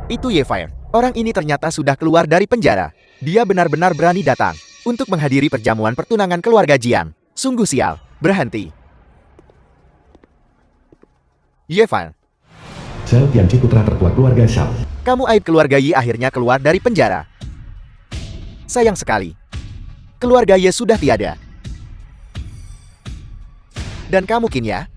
Itu Ye-Fire. Orang ini ternyata sudah keluar dari penjara. Dia benar-benar berani datang untuk menghadiri perjamuan pertunangan keluarga Jiang. Sungguh sial. Berhenti. Ye-Fire. Xiao Tianqi putra tertua keluarga Xiao. Kamu aib keluarga Yi akhirnya keluar dari penjara. Sayang sekali. Keluarga Ye sudah tiada. Dan kamu Qinya?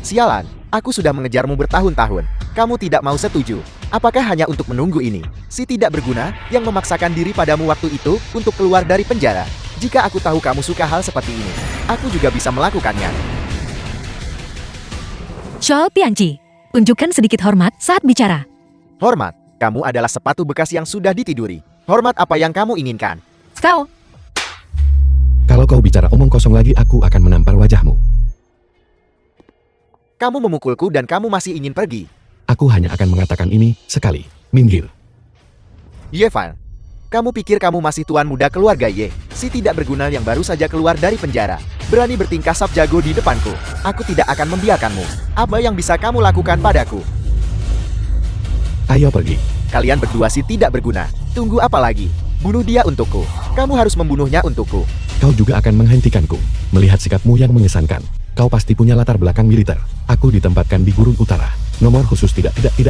Sialan, aku sudah mengejarmu bertahun-tahun. Kamu tidak mau setuju. Apakah hanya untuk menunggu ini? Si tidak berguna yang memaksakan diri padamu waktu itu untuk keluar dari penjara. Jika aku tahu kamu suka hal seperti ini, aku juga bisa melakukannya. Xiao Tianqi, tunjukkan sedikit hormat saat bicara. Hormat, kamu adalah sepatu bekas yang sudah ditiduri. Hormat apa yang kamu inginkan? Kau, Kalau kau bicara omong kosong lagi, aku akan menampar wajahmu. Kamu memukulku dan kamu masih ingin pergi. Aku hanya akan mengatakan ini sekali. Minggir. Ye-Fire, kamu pikir kamu masih tuan muda keluarga Ye, si tidak berguna yang baru saja keluar dari penjara. Berani bertingkah sok jago di depanku. Aku tidak akan membiarkanmu. Apa yang bisa kamu lakukan padaku? Ayo pergi. Kalian berdua si tidak berguna. Tunggu apa lagi? Bunuh dia untukku. Kamu harus membunuhnya untukku. Kau juga akan menghentikanku. Melihat sikapmu yang mengesankan. Kau pasti punya latar belakang militer. Aku ditempatkan di Gurun Utara. Nomor khusus tidak 1.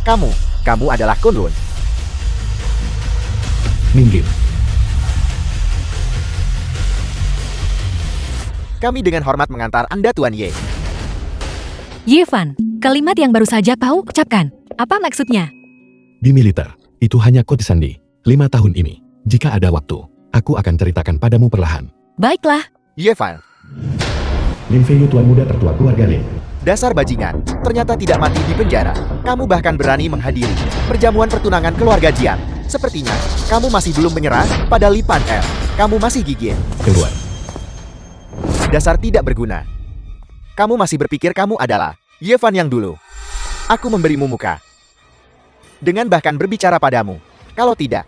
Kamu adalah Kunlun. Minggir. Kami dengan hormat mengantar Anda Tuan Ye. Ye-Fan, kalimat yang baru saja kau ucapkan. Apa maksudnya? Di militer, itu hanya kode sandi. 5 tahun ini. Jika ada waktu, aku akan ceritakan padamu perlahan. Baiklah, Ye-Fire, Lin Feiyu tuan muda tertua keluarga Lin. dasar bajingan. Ternyata tidak mati di penjara. Kamu bahkan berani menghadiri perjamuan pertunangan keluarga Jiang. Sepertinya, kamu masih belum menyerah pada Li Pan Er. Kamu masih gigih. Keluar. Dasar tidak berguna. Kamu masih berpikir kamu adalah Ye-Fan yang dulu. Aku memberimu muka. Dengan bahkan berbicara padamu. Kalau tidak,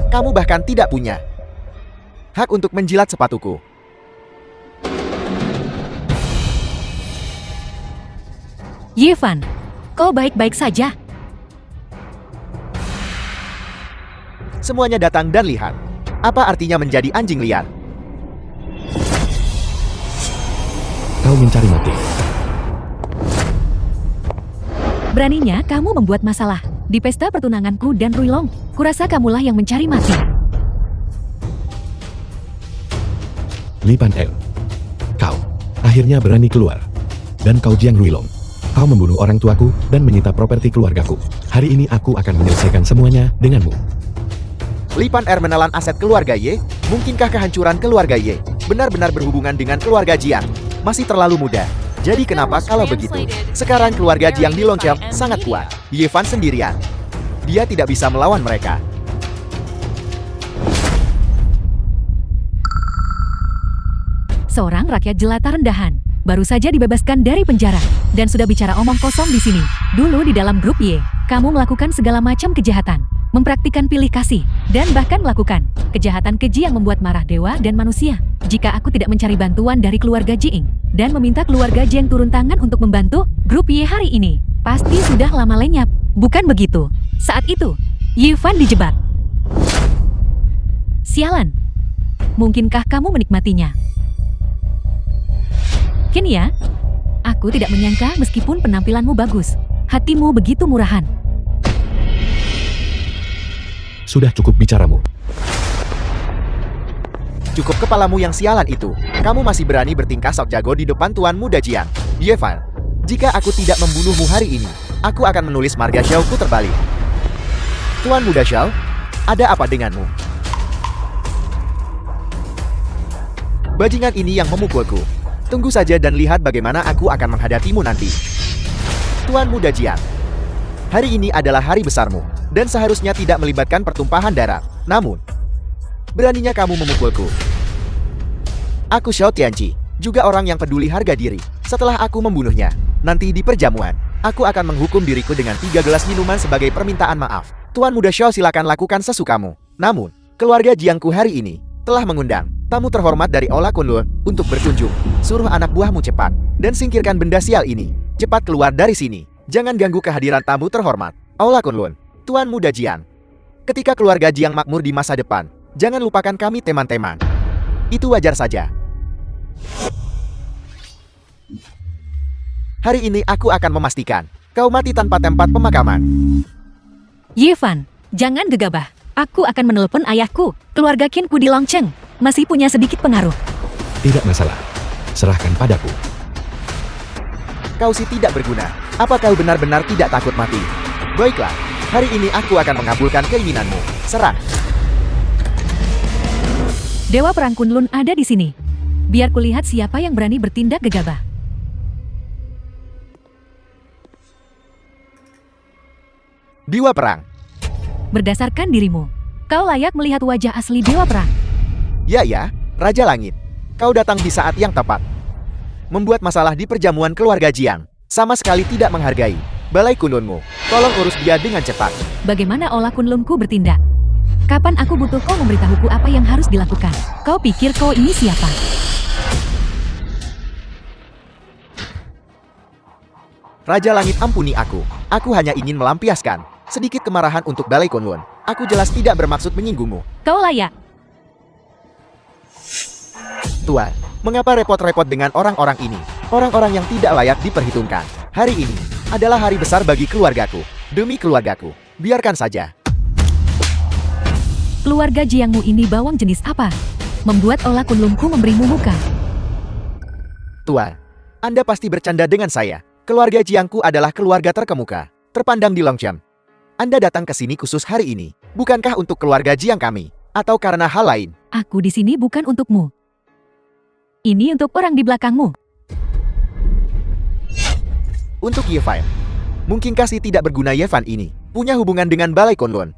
kamu bahkan tidak punya hak untuk menjilat sepatuku. Ye-Fan, kau baik-baik saja. Semuanya datang dan lihat. Apa artinya menjadi anjing liar? Kau mencari mati. Beraninya kamu membuat masalah di pesta pertunanganku dan Ruilong. Kurasa kamulah yang mencari mati. Li Pan Er. Kau akhirnya berani keluar. Dan kau Jiang Ruilong. Kau membunuh orang tuaku dan menyita properti keluargaku. Hari ini aku akan menyelesaikan semuanya denganmu. Li Pan Er menelan aset keluarga Ye. Mungkinkah kehancuran keluarga Ye benar-benar berhubungan dengan keluarga Jiang? Masih terlalu muda. Jadi kenapa kalau begitu? Sekarang keluarga Jiang di Longcheng sangat kuat. Ye-Fan sendirian. Dia tidak bisa melawan mereka. Seorang rakyat jelata rendahan baru saja dibebaskan dari penjara dan sudah bicara omong kosong di sini. Dulu di dalam grup Y, kamu melakukan segala macam kejahatan, mempraktikkan pilih kasih, dan bahkan melakukan kejahatan keji yang membuat marah dewa dan manusia. Jika aku tidak mencari bantuan dari keluarga Jiing dan meminta keluarga Jiang turun tangan untuk membantu grup Y hari ini, pasti sudah lama lenyap. Bukan begitu? Saat itu, Ye-Fan dijebak. Sialan. Mungkinkah kamu menikmatinya? Qinya, aku tidak menyangka meskipun penampilanmu bagus, hatimu begitu murahan. Sudah cukup bicaramu. Cukup kepalamu yang sialan itu. Kamu masih berani bertingkah sok jago di depan tuan muda Jiang. Ye-Fan, jika aku tidak membunuhmu hari ini, aku akan menulis marga Xiaoku terbalik. Tuan muda Xiao, ada apa denganmu? Bajingan ini yang memukulku. Tunggu saja dan lihat bagaimana aku akan menghadapimu nanti. Tuan muda Jiang, hari ini adalah hari besarmu, dan seharusnya tidak melibatkan pertumpahan darah. Namun, beraninya kamu memukulku. Aku Xiao Tianqi, juga orang yang peduli harga diri. Setelah aku membunuhnya, nanti di perjamuan, aku akan menghukum diriku dengan 3 gelas minuman sebagai permintaan maaf. Tuan muda Xiao, silakan lakukan sesukamu. Namun, keluarga Jiangku hari ini telah mengundang tamu terhormat dari Ola Kunlun untuk berkunjung. Suruh anak buahmu cepat dan singkirkan benda sial ini. cepat keluar dari sini. Jangan ganggu kehadiran tamu terhormat. Aula Kunlun, Tuan Muda Jiang. Ketika keluarga Jiang makmur di masa depan, jangan lupakan kami teman-teman. Itu wajar saja. Hari ini aku akan memastikan kau mati tanpa tempat pemakaman. Yevan, jangan gegabah. Aku akan menelepon ayahku. Keluarga Qinku di Longcheng masih punya sedikit pengaruh. Tidak masalah. Serahkan padaku. Kau sih tidak berguna. Apa kau benar-benar tidak takut mati? Baiklah, hari ini aku akan mengabulkan keinginanmu. Serang. Dewa Perang Kunlun ada di sini. Biar kulihat siapa yang berani bertindak gegabah. Dewa Perang. Berdasarkan dirimu, kau layak melihat wajah asli Dewa Perang. Ya, Raja Langit. Kau datang di saat yang tepat. Membuat masalah di perjamuan keluarga Jiang. Sama sekali tidak menghargai balai Kunlunmu. Tolong urus dia dengan cepat. Bagaimana olah Kunlunku bertindak? Kapan aku butuh kau memberitahuku apa yang harus dilakukan? Kau pikir kau ini siapa? Raja Langit, ampuni aku. Aku hanya ingin melampiaskan sedikit kemarahan untuk balai Kunlun. Aku jelas tidak bermaksud menyinggungmu. Kau layak. Tuan, mengapa repot-repot dengan orang-orang ini? Orang-orang yang tidak layak diperhitungkan. Hari ini adalah hari besar bagi keluargaku. Demi keluargaku, biarkan saja. Keluarga Jiangmu ini bawang jenis apa? Membuat olah Kunlunku memberimu muka. Tuan, Anda pasti bercanda dengan saya. Keluarga Jiangku adalah keluarga terkemuka, terpandang di Longcheng. Anda datang ke sini khusus hari ini, bukankah untuk keluarga Jiang kami? Atau karena hal lain? Aku di sini bukan untukmu. Ini untuk orang di belakangmu. Untuk Yevan. Mungkinkah si tidak berguna Yevan ini punya hubungan dengan balai Kunlun?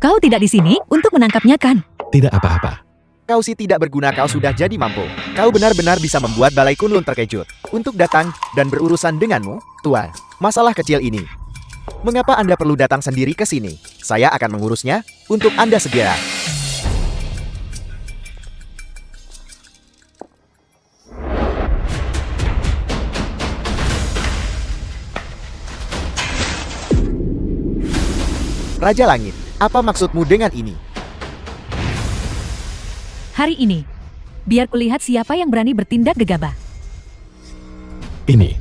Kau tidak di sini untuk menangkapnya kan? Tidak apa-apa. Kau si tidak berguna, kau sudah jadi mampu. Kau benar-benar bisa membuat balai Kunlun terkejut untuk datang dan berurusan denganmu, Tuan. Masalah kecil ini. Mengapa Anda perlu datang sendiri ke sini? Saya akan mengurusnya untuk Anda segera. Raja Langit, apa maksudmu dengan ini? Hari ini, biar kulihat siapa yang berani bertindak gegabah. Ini.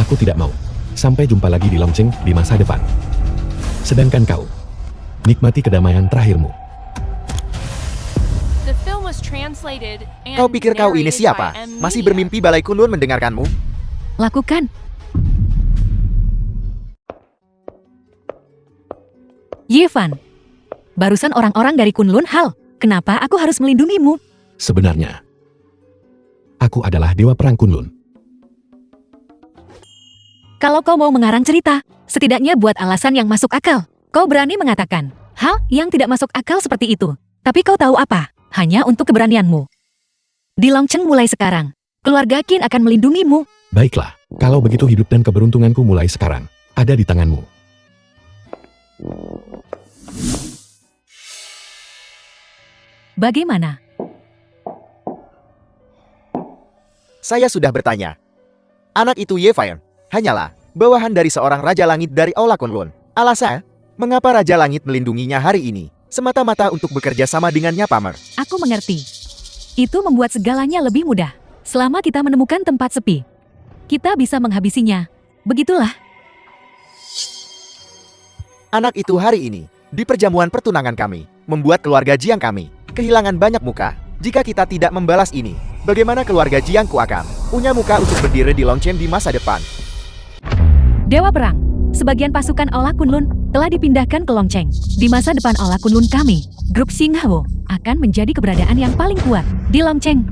Aku tidak mau. Sampai jumpa lagi di Longcheng di masa depan. Sedangkan kau, nikmati kedamaian terakhirmu. Kau pikir kau ini siapa? Masih bermimpi balai Kunlun mendengarkanmu? Lakukan. Yevan, barusan orang-orang dari Kunlun Hal. Kenapa aku harus melindungimu? Sebenarnya, aku adalah Dewa Perang Kunlun. Kalau kau mau mengarang cerita, setidaknya buat alasan yang masuk akal. Kau berani mengatakan hal yang tidak masuk akal seperti itu. Tapi kau tahu apa? Hanya untuk keberanianmu. Di Longcheng mulai sekarang, keluarga Qin akan melindungimu. Baiklah, kalau begitu hidup dan keberuntunganku mulai sekarang ada di tanganmu. Bagaimana? Saya sudah bertanya. Anak itu Yevan hanyalah bawahan dari seorang Raja Langit dari Aula Kunlun. Alasan, mengapa Raja Langit melindunginya hari ini? Semata-mata untuk bekerja sama dengannya, Pamer. Aku mengerti. Itu membuat segalanya lebih mudah. Selama kita menemukan tempat sepi, kita bisa menghabisinya. Begitulah. Anak itu hari ini, di perjamuan pertunangan kami, membuat keluarga Jiang kami kehilangan banyak muka. Jika kita tidak membalas ini, bagaimana keluarga Jiangku akan punya muka untuk berdiri di Longcheng di masa depan? Dewa Perang, sebagian pasukan Aula Kunlun telah dipindahkan ke Longcheng. Di masa depan Aula Kunlun kami, grup Xinghao akan menjadi keberadaan yang paling kuat di Longcheng.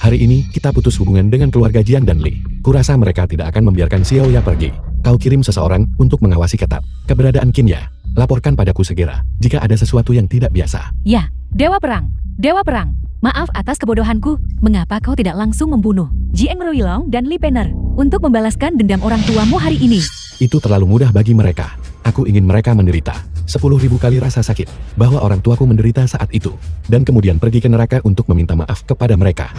Hari ini kita putus hubungan dengan keluarga Jiang dan Li. Kurasa mereka tidak akan membiarkan Xiao Ya pergi. Kau kirim seseorang untuk mengawasi ketat keberadaan Qin Ya. Laporkan padaku segera jika ada sesuatu yang tidak biasa. Ya, Dewa Perang. Dewa Perang, maaf atas kebodohanku. Mengapa kau tidak langsung membunuh Jiang Ruilong dan Li Penner untuk membalaskan dendam orang tuamu hari ini? Itu terlalu mudah bagi mereka. Aku ingin mereka menderita 10.000 kali rasa sakit bahwa orang tuaku menderita saat itu, dan kemudian pergi ke neraka untuk meminta maaf kepada mereka.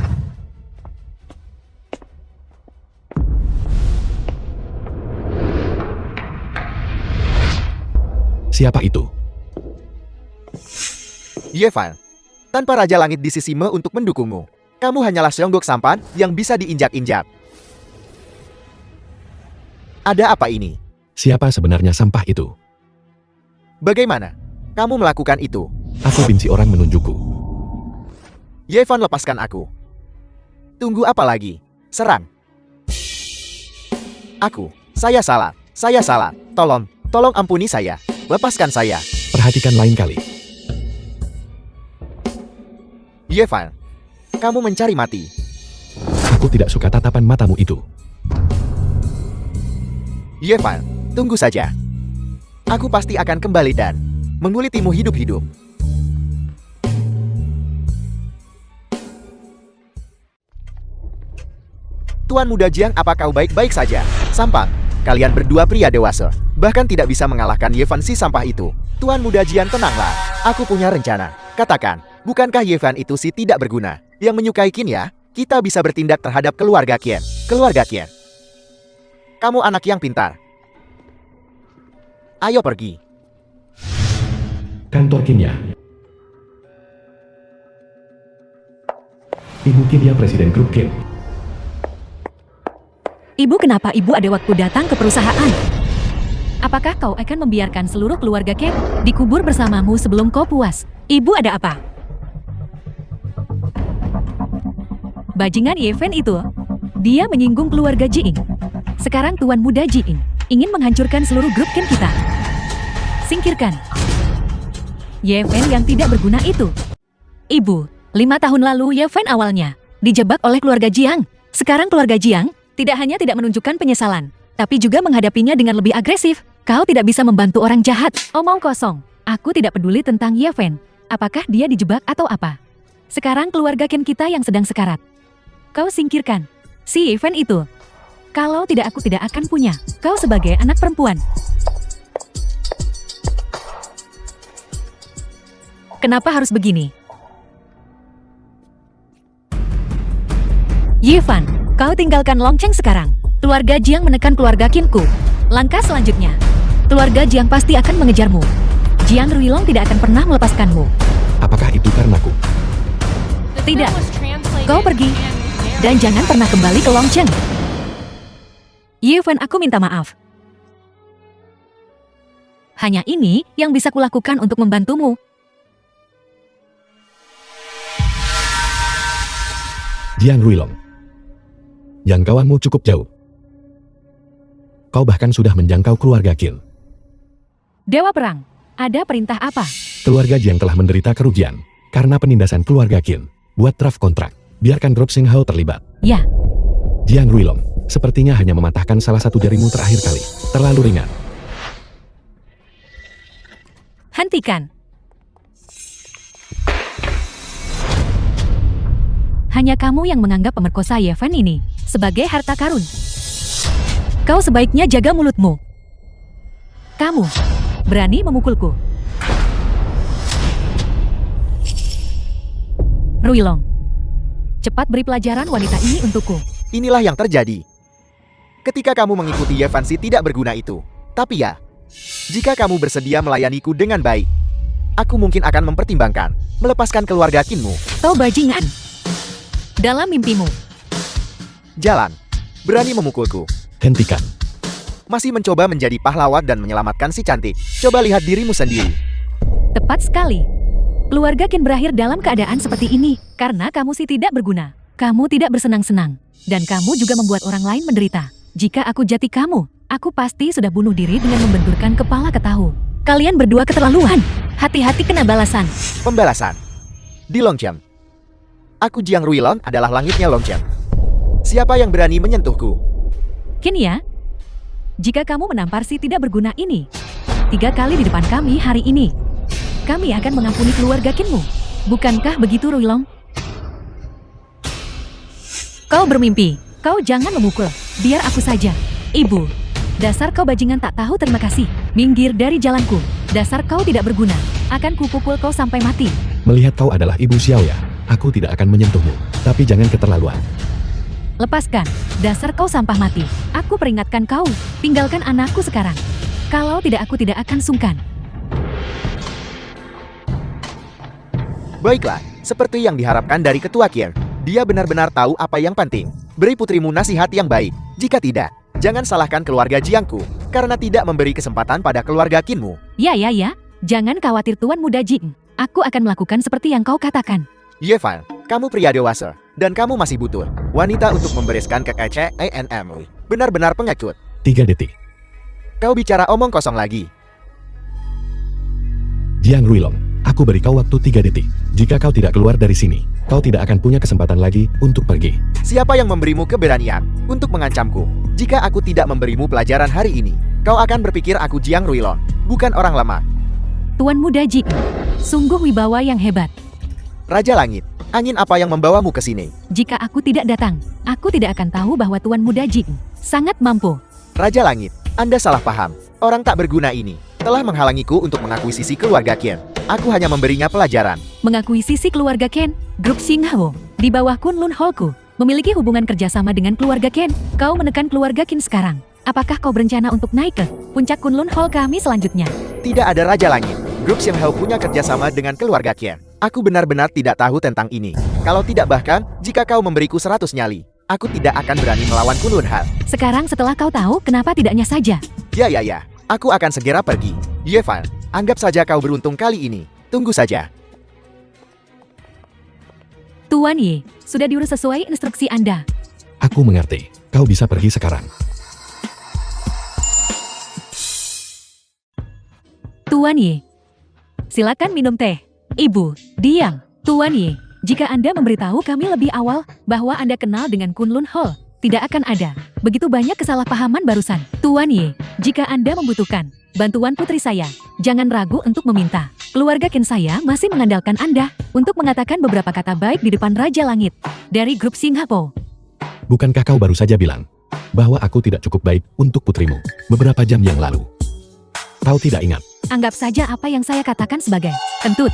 Siapa itu? Yevan, tanpa Raja Langit di sisimu untuk mendukungmu, kamu hanyalah seonggok sampan yang bisa diinjak-injak. Ada apa ini? Siapa sebenarnya sampah itu? Bagaimana kamu melakukan itu? Aku benci orang menunjukku. Yevan, lepaskan aku. Tunggu apa lagi? Serang. Saya salah. Tolong ampuni saya. Lepaskan saya. Perhatikan lain kali. Yevan, kamu mencari mati. Aku tidak suka tatapan matamu itu. Yevan, tunggu saja. Aku pasti akan kembali dan mengulitimu hidup-hidup. Tuan Muda Jiang, apa kau baik-baik saja? Sampang, kalian berdua pria dewasa, bahkan tidak bisa mengalahkan Yevan si sampah itu. Tuan Muda Jiang, tenanglah. Aku punya rencana. Katakan, bukankah Yevan itu si tidak berguna yang menyukai Qin ya? Kita bisa bertindak terhadap keluarga Qin. Kamu anak yang pintar. Ayo pergi. Kantor Kimia. Ibu Kimia, Presiden Grup Kim. Ibu, kenapa ibu ada waktu datang ke perusahaan? Apakah kau akan membiarkan seluruh keluarga Kim dikubur bersamamu sebelum kau puas? Ibu, ada apa? Bajingan Yevan itu, dia menyinggung keluarga Jiing. Sekarang Tuan Muda Jiing ingin menghancurkan seluruh grup Kim kita. Singkirkan Yevan yang tidak berguna itu. Ibu, 5 tahun lalu Yevan awalnya dijebak oleh keluarga Jiang. Sekarang keluarga Jiang tidak hanya tidak menunjukkan penyesalan, tapi juga menghadapinya dengan lebih agresif. Kau tidak bisa membantu orang jahat. Omong kosong. Aku tidak peduli tentang Yevan. Apakah dia dijebak atau apa? Sekarang keluarga Ken kita yang sedang sekarat. Kau singkirkan si Yevan itu. Kalau tidak, aku tidak akan punya kau sebagai anak perempuan. Kenapa harus begini? Yevan, kau tinggalkan Longcheng sekarang. Keluarga Jiang menekan keluarga Qinku. Langkah selanjutnya, keluarga Jiang pasti akan mengejarmu. Jiang Ruilong tidak akan pernah melepaskanmu. Apakah itu karenaku? Tidak, kau pergi dan jangan pernah kembali ke Longcheng. Yevan, aku minta maaf. Hanya ini yang bisa kulakukan untuk membantumu. Jiang Ruilong, jangkauanmu cukup jauh. Kau bahkan sudah menjangkau keluarga Qin. Dewa Perang, ada perintah apa? Keluarga Jiang telah menderita kerugian karena penindasan keluarga Qin. Buat draft kontrak, biarkan Drop Xing Hao terlibat. Ya, Jiang Ruilong, sepertinya hanya mematahkan salah satu jarimu terakhir kali. Terlalu ringan. hentikan. Hanya kamu yang menganggap pemerkosa Yevan ini sebagai harta karun. Kau sebaiknya jaga mulutmu. Kamu berani memukulku. Ruilong, cepat beri pelajaran wanita ini untukku. Inilah yang terjadi ketika kamu mengikuti Yevansi tidak berguna itu. Tapi ya, jika kamu bersedia melayaniku dengan baik, aku mungkin akan mempertimbangkan melepaskan keluarga Qinmu. Kau bajingan. Dalam mimpimu. Jalan, berani memukulku. Hentikan. Masih mencoba menjadi pahlawan dan menyelamatkan si cantik. Coba lihat dirimu sendiri. Tepat sekali. Keluarga Qin berakhir dalam keadaan seperti ini karena kamu sih tidak berguna. Kamu tidak bersenang-senang. Dan kamu juga membuat orang lain menderita. Jika aku jati kamu, aku pasti sudah bunuh diri dengan membenturkan kepala ke tahu. Kalian berdua keterlaluan. Hati-hati kena balasan. Pembalasan. Di Longcheng. Aku Jiang Ruilong adalah langitnya Longcheng. Siapa yang berani menyentuhku? Qin ya, jika kamu menampar si tidak berguna ini 3 kali di depan kami hari ini, kami akan mengampuni keluarga Qinmu. Bukankah begitu, Ruilong? Kau bermimpi. Kau jangan memukul. Biar aku saja. Ibu, dasar kau bajingan tak tahu terima kasih. Minggir dari jalanku. Dasar kau tidak berguna. Akan kupukul kau sampai mati. Melihat kau adalah Ibu Xiaoya, aku tidak akan menyentuhmu. Tapi jangan keterlaluan. Lepaskan. Dasar kau sampah mati. Aku peringatkan kau. Tinggalkan anakku sekarang. Kalau tidak, aku tidak akan sungkan. Baiklah, seperti yang diharapkan dari Ketua Kier. Dia benar-benar tahu apa yang penting. Beri putrimu nasihat yang baik. Jika tidak, jangan salahkan keluarga Jiangku, karena tidak memberi kesempatan pada keluarga Qinmu. Ya. Jangan khawatir Tuan Muda Jing. Aku akan melakukan seperti yang kau katakan. Yevan, kamu pria dewasa, dan kamu masih butuh wanita untuk membereskan KKCANM. Benar-benar pengecut. 3 detik. Kau bicara omong kosong lagi. Jiang Ruilong, aku beri kau waktu 3 detik. Jika kau tidak keluar dari sini, kau tidak akan punya kesempatan lagi untuk pergi. Siapa yang memberimu keberanian untuk mengancamku? Jika aku tidak memberimu pelajaran hari ini, kau akan berpikir aku Jiang Ruilong, bukan orang lemah. Tuan Muda Jing, sungguh wibawa yang hebat. Raja Langit, angin apa yang membawamu ke sini? Jika aku tidak datang, aku tidak akan tahu bahwa Tuan Muda Jing sangat mampu. Raja Langit, Anda salah paham. Orang tak berguna ini telah menghalangiku untuk mengakuisisi keluarga Qian. Aku hanya memberinya pelajaran. Mengakuisisi keluarga Ken, grup Xinghao, di bawah Kunlun Hallku, memiliki hubungan kerjasama dengan keluarga Ken. Kau menekan keluarga Qin sekarang. Apakah kau berencana untuk naik ke puncak Kunlun Hall kami selanjutnya? Tidak ada Raja Langit. Grup Xinghao punya kerjasama dengan keluarga Qian. Aku benar-benar tidak tahu tentang ini. Kalau tidak bahkan, jika kau memberiku 100 nyali, aku tidak akan berani melawan Kunlun Hall. Sekarang setelah kau tahu, kenapa tidaknya saja? Ya. Aku akan segera pergi. Yevan, anggap saja kau beruntung kali ini. Tunggu saja. Tuan Ye, sudah diurus sesuai instruksi Anda. Aku mengerti. Kau bisa pergi sekarang. Tuan Ye, silakan minum teh. Ibu, diam. Tuan Ye, jika Anda memberitahu kami lebih awal bahwa Anda kenal dengan Kunlun Hall, tidak akan ada begitu banyak kesalahpahaman barusan. Tuan Ye, jika Anda membutuhkan bantuan putri saya, jangan ragu untuk meminta. Keluarga Qin saya masih mengandalkan Anda untuk mengatakan beberapa kata baik di depan Raja Langit dari grup Xinghao. Bukankah kau baru saja bilang bahwa aku tidak cukup baik untuk putrimu beberapa jam yang lalu? Kau tidak ingat? Anggap saja apa yang saya katakan sebagai kentut.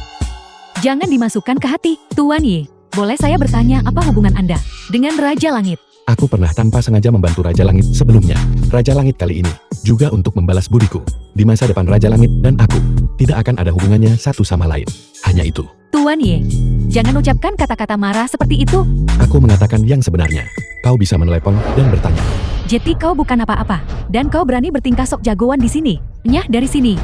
Jangan dimasukkan ke hati. Tuan Ye, boleh saya bertanya apa hubungan Anda dengan Raja Langit? Aku pernah tanpa sengaja membantu Raja Langit sebelumnya. Raja Langit kali ini juga untuk membalas budiku. Di masa depan Raja Langit dan aku tidak akan ada hubungannya satu sama lain. Hanya itu. Tuan Ye, jangan ucapkan kata-kata marah seperti itu. Aku mengatakan yang sebenarnya. Kau bisa menelepon dan bertanya. Jadi kau bukan apa-apa, dan kau berani bertingkah sok jagoan di sini. Nyah dari sini.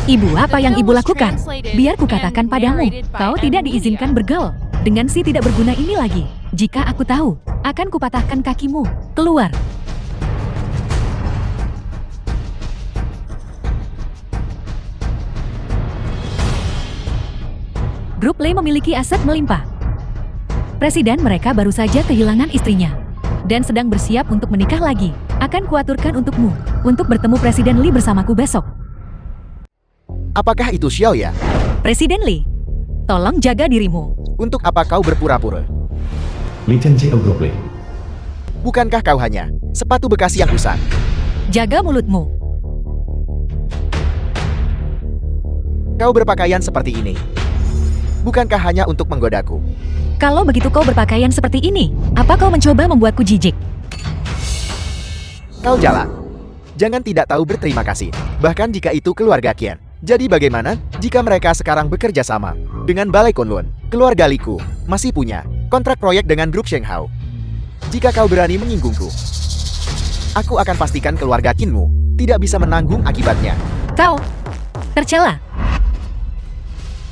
Ibu, apa yang ibu lakukan? Biar kukatakan padamu, kau tidak diizinkan bergaul dengan si tidak berguna ini lagi. Jika aku tahu, akan kupatahkan kakimu. Keluar. Grup Lei memiliki aset melimpah. Presiden mereka baru saja kehilangan istrinya dan sedang bersiap untuk menikah lagi. Akan kuaturkan untukmu untuk bertemu Presiden Li bersamaku besok. Apakah itu Xiao ya? Presiden Li, tolong jaga dirimu. Untuk apa kau berpura-pura? Li Chen Jiao Grup Lei. Bukankah kau hanya sepatu bekas yang usang? Jaga mulutmu. Kau berpakaian seperti ini. Bukankah hanya untuk menggodaku? Kalau begitu kau berpakaian seperti ini, apa kau mencoba membuatku jijik? Kau jalan. Jangan tidak tahu berterima kasih. Bahkan jika itu keluarga Qian. Jadi bagaimana jika mereka sekarang bekerja sama dengan Balai Kunlun? Keluarga Liku masih punya kontrak proyek dengan grup Xinghao. Jika kau berani menyinggungku, aku akan pastikan keluarga Qinmu tidak bisa menanggung akibatnya. Kau tercela.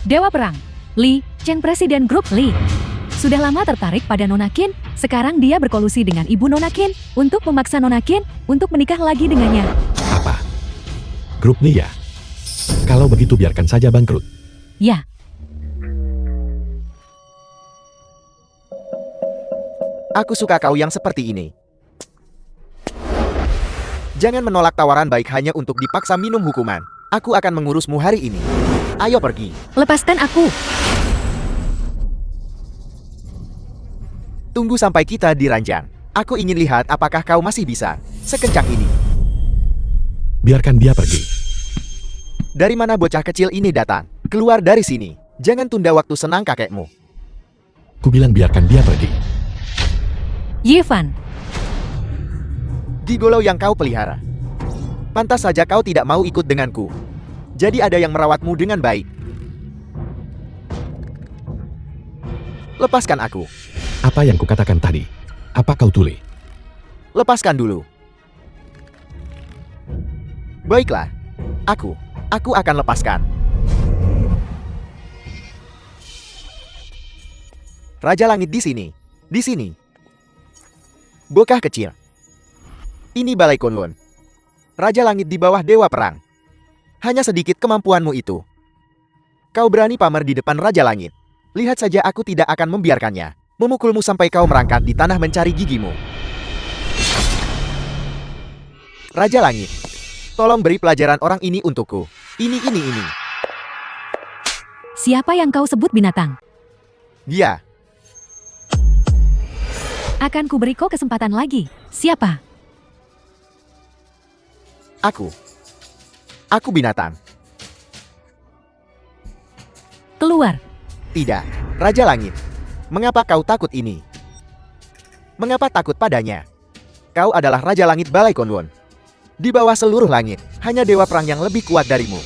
Dewa Perang, Li Cheng, Presiden grup Li, sudah lama tertarik pada Nona Qin. Sekarang dia berkolusi dengan ibu Nona Qin untuk memaksa Nona Qin untuk menikah lagi dengannya. Apa? Grup Li ya? Kalau begitu biarkan saja bangkrut. Ya. Aku suka kau yang seperti ini. Jangan menolak tawaran baik hanya untuk dipaksa minum hukuman. Aku akan mengurusmu hari ini. Ayo pergi. Lepaskan aku. Tunggu sampai kita di ranjang. Aku ingin lihat apakah kau masih bisa sekencang ini. Biarkan dia pergi. Dari mana bocah kecil ini datang? Keluar dari sini. Jangan tunda waktu senang kakekmu. Ku bilang biarkan dia pergi. Yevan, Gigolo yang kau pelihara. Pantas saja kau tidak mau ikut denganku. Jadi ada yang merawatmu dengan baik. Lepaskan aku. Apa yang kukatakan tadi? Apa kau tuli? Lepaskan dulu. Baiklah. Aku akan lepaskan. Raja Langit di sini. Di sini. Bocah kecil. Ini Balai Kunlun. Raja Langit di bawah Dewa Perang. Hanya sedikit kemampuanmu itu. Kau berani pamer di depan Raja Langit. Lihat saja aku tidak akan membiarkannya. Memukulmu sampai kau merangkak di tanah mencari gigimu. Raja Langit, tolong beri pelajaran orang ini untukku. Ini. Siapa yang kau sebut binatang? Dia. Akan kuberi kau kesempatan lagi. Siapa? Aku binatang. Keluar. Tidak, Raja Langit. Mengapa kau takut ini? Mengapa takut padanya? Kau adalah Raja Langit Balai Kunlun. Di bawah seluruh langit, hanya Dewa Perang yang lebih kuat darimu.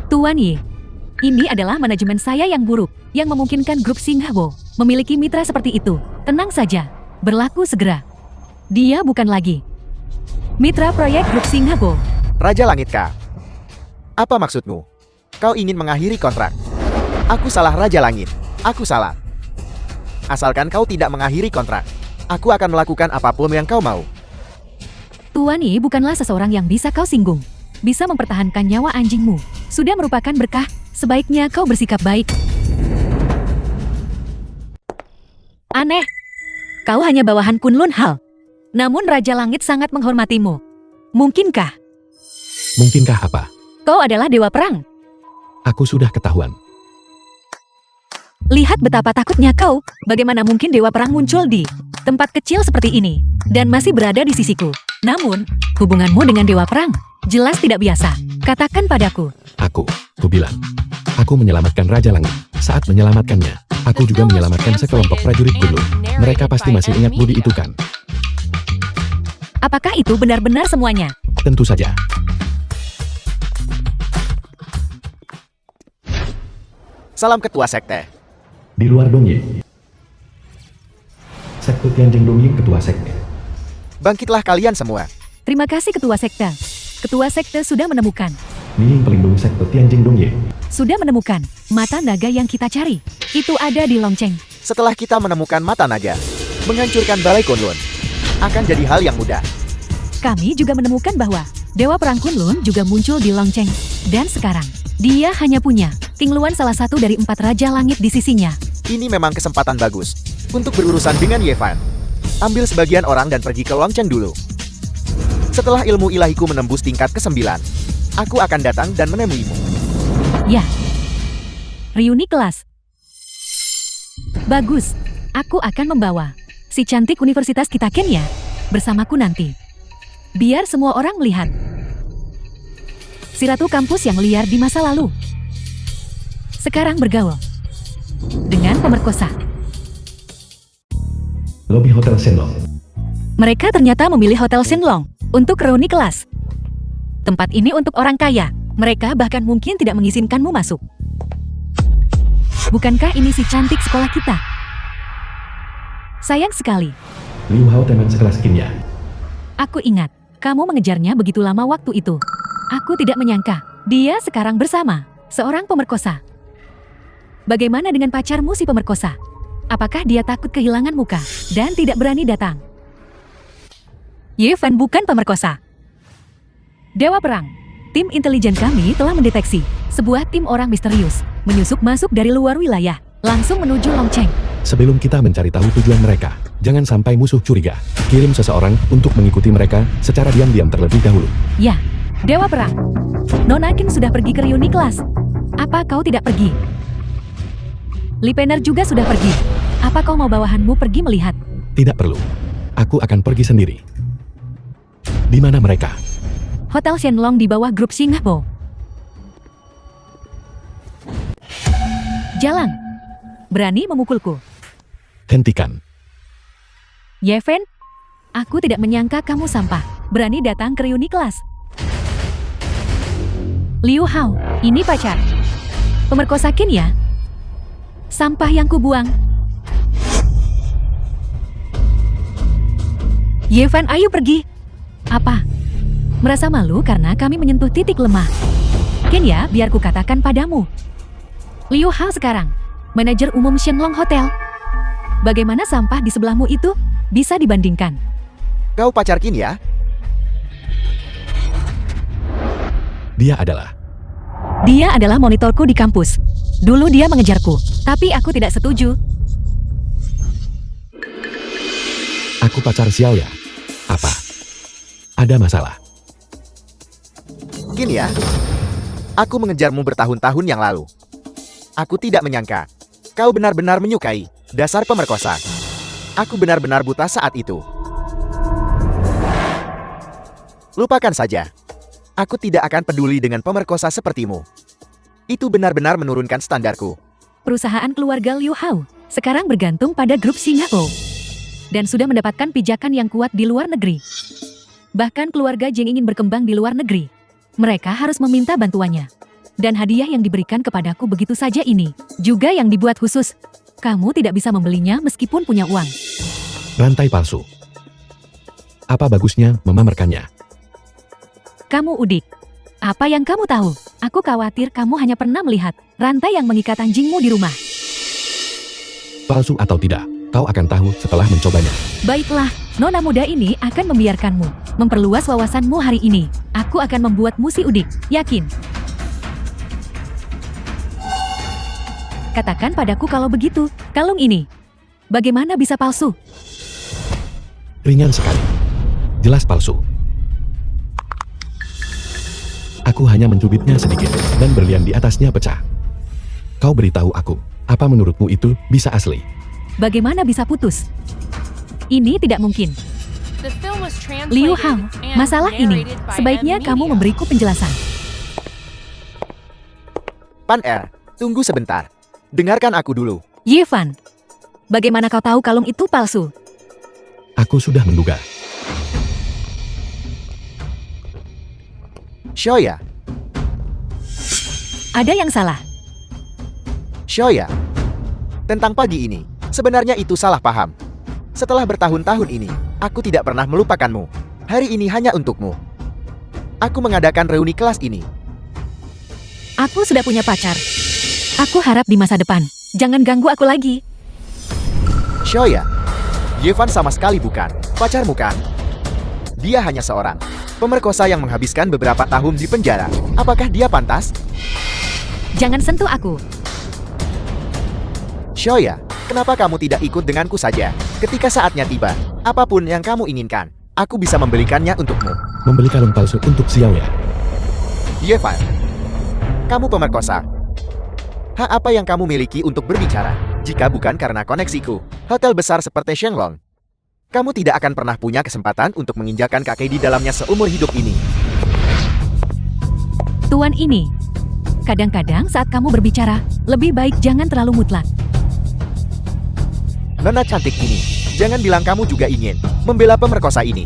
Tuan Yi, ini adalah manajemen saya yang buruk, yang memungkinkan grup Singhabo memiliki mitra seperti itu. Tenang saja, berlaku segera. Dia bukan lagi mitra proyek grup Singhabo. Raja Langit K. Apa maksudmu? Kau ingin mengakhiri kontrak? Aku salah, Raja Langit. Aku salah. Asalkan kau tidak mengakhiri kontrak, aku akan melakukan apapun yang kau mau. Tuan Yi bukanlah seseorang yang bisa kau singgung. Bisa mempertahankan nyawa anjingmu sudah merupakan berkah. Sebaiknya kau bersikap baik. Aneh. Kau hanya bawahan Kunlun Hal. Namun Raja Langit sangat menghormatimu. Mungkinkah? Mungkinkah apa? Kau adalah Dewa Perang. Aku sudah ketahuan. Lihat betapa takutnya kau. Bagaimana mungkin Dewa Perang muncul di tempat kecil seperti ini dan masih berada di sisiku. Namun, hubunganmu dengan Dewa Perang jelas tidak biasa. Katakan padaku. Aku bilang. Aku menyelamatkan Raja Langit. Saat menyelamatkannya, aku juga menyelamatkan sekelompok prajurit Kunlun. Mereka pasti masih ingat budi itu kan? Apakah itu benar-benar semuanya? Tentu saja. Salam Ketua Sekte. Di luar Dongye. Sekte Tianjing Dongye, Ketua Sekte. Bangkitlah kalian semua. Terima kasih Ketua Sekte. Ketua Sekte sudah menemukan. Nining pelindung Sekte Tianjing Dongye. Sudah menemukan mata naga yang kita cari. Itu ada di Longcheng. Setelah kita menemukan mata naga, menghancurkan Balai Kunlun akan jadi hal yang mudah. Kami juga menemukan bahwa Dewa Perang Kunlun juga muncul di Longcheng. Dan sekarang, dia hanya punya King Luan, salah satu dari 4 Raja Langit di sisinya. Ini memang kesempatan bagus untuk berurusan dengan Yevan. Ambil sebagian orang dan pergi ke Longcheng dulu. Setelah ilmu ilahiku menembus tingkat ke-9, aku akan datang dan menemuimu. Ya. Reuni kelas. Bagus. Aku akan membawa si cantik universitas kita Kenya bersamaku nanti. Biar semua orang melihat si ratu kampus yang liar di masa lalu sekarang bergaul dengan pemerkosa. Lobi Hotel Shenlong. Mereka ternyata memilih Hotel Shenlong untuk reuni kelas. Tempat ini untuk orang kaya. Mereka bahkan mungkin tidak mengizinkanmu masuk. Bukankah ini si cantik sekolah kita? Sayang sekali. Liu Hao teman sekelas Kinya. Aku ingat, kamu mengejarnya begitu lama waktu itu. Aku tidak menyangka, dia sekarang bersama seorang pemerkosa. Bagaimana dengan pacarmu si pemerkosa? Apakah dia takut kehilangan muka dan tidak berani datang? Yevan bukan pemerkosa. Dewa Perang. Tim intelijen kami telah mendeteksi sebuah tim orang misterius menyusup masuk dari luar wilayah, langsung menuju Longcheng. Sebelum kita mencari tahu tujuan mereka, jangan sampai musuh curiga. Kirim seseorang untuk mengikuti mereka secara diam-diam terlebih dahulu. Ya, Dewa Perang. Nona King sudah pergi ke reuni kelas. Apa kau tidak pergi? Li Pener juga sudah pergi. Apa kau mau bawahanmu pergi melihat? Tidak perlu. Aku akan pergi sendiri. Di mana mereka? Hotel Shenlong di bawah grup Singhabo. Jalan. Berani memukulku. Hentikan. Yeven, aku tidak menyangka kamu sampah. Berani datang ke reuni kelas. Liu Hao, ini pacar pemerkosa Kin ya? Sampah yang kubuang. Yevan, ayo pergi. Apa? Merasa malu karena kami menyentuh titik lemah. Kenya, biar ku katakan padamu. Liu Hao sekarang, manajer umum Shenlong Hotel. Bagaimana sampah di sebelahmu itu bisa dibandingkan? Kau pacar Qin ya? Dia adalah monitorku di kampus. Dulu dia mengejarku, tapi aku tidak setuju. Aku pacar Xiao ya. Apa? Ada masalah? Qin ya? Aku mengejarmu bertahun-tahun yang lalu. Aku tidak menyangka. Kau benar-benar menyukai. Dasar pemerkosa. Aku benar-benar buta saat itu. Lupakan saja. Aku tidak akan peduli dengan pemerkosa sepertimu. Itu benar-benar menurunkan standarku. Perusahaan keluarga Liu Hao sekarang bergantung pada grup Singapore. Dan sudah mendapatkan pijakan yang kuat di luar negeri. Bahkan keluarga Jeng ingin berkembang di luar negeri. Mereka harus meminta bantuannya. Dan hadiah yang diberikan kepadaku begitu saja ini, juga yang dibuat khusus. Kamu tidak bisa membelinya meskipun punya uang. Rantai palsu. Apa bagusnya memamerkannya? Kamu udik. Apa yang kamu tahu? Aku khawatir kamu hanya pernah melihat rantai yang mengikat anjingmu di rumah. Palsu atau tidak, kau akan tahu setelah mencobanya. Baiklah, nona muda ini akan membiarkanmu memperluas wawasanmu hari ini. Aku akan membuatmu si udik, yakin? Katakan padaku kalau begitu, kalung ini, bagaimana bisa palsu? Ringan sekali. Jelas palsu. Aku hanya mencubitnya sedikit, dan berlian di atasnya pecah. Kau beritahu aku, apa menurutmu itu bisa asli? Bagaimana bisa putus? Ini tidak mungkin. Liu Hao, masalah ini, sebaiknya kamu memberiku penjelasan. Pan Er, tunggu sebentar. Dengarkan aku dulu. Yevan, bagaimana kau tahu kalung itu palsu? Aku sudah menduga. Shoya, Ada yang salah. Shoya. Tentang pagi ini, sebenarnya itu salah paham. Setelah bertahun-tahun ini, aku tidak pernah melupakanmu. Hari ini hanya untukmu. Aku mengadakan reuni kelas ini. Aku sudah punya pacar. Aku harap di masa depan, jangan ganggu aku lagi. Shoya, Yevan sama sekali bukan pacarmu kan? Dia hanya seorang pemerkosa yang menghabiskan beberapa tahun di penjara. Apakah dia pantas? Jangan sentuh aku. Shoya, kenapa kamu tidak ikut denganku saja? Ketika saatnya tiba, apapun yang kamu inginkan, aku bisa membelikannya untukmu. Membeli kalung palsu untuk Xiao ya? Yevan, kamu pemerkosa. Hak apa yang kamu miliki untuk berbicara? Jika bukan karena koneksiku, hotel besar seperti Shenlong, kamu tidak akan pernah punya kesempatan untuk menginjakan kaki di dalamnya seumur hidup ini. Tuan ini, kadang-kadang saat kamu berbicara, lebih baik jangan terlalu mutlak. Nona cantik ini, jangan bilang kamu juga ingin membela pemerkosa ini.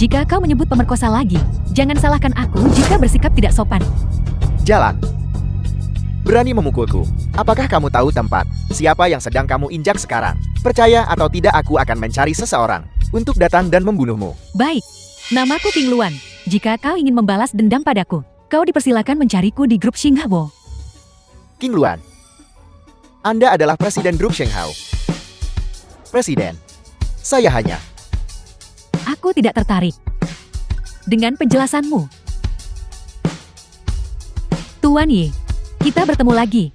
Jika kau menyebut pemerkosa lagi, jangan salahkan aku jika bersikap tidak sopan. Jalan. Berani memukulku. Apakah kamu tahu tempat siapa yang sedang kamu injak sekarang? Percaya atau tidak, aku akan mencari seseorang untuk datang dan membunuhmu. Baik, namaku King Luan. Jika kau ingin membalas dendam padaku, kau dipersilakan mencariku di grup Xinghao. King Luan, Anda adalah presiden grup Shenghao. Presiden, saya hanya... Aku tidak tertarik dengan penjelasanmu. Tuan Yi, kita bertemu lagi.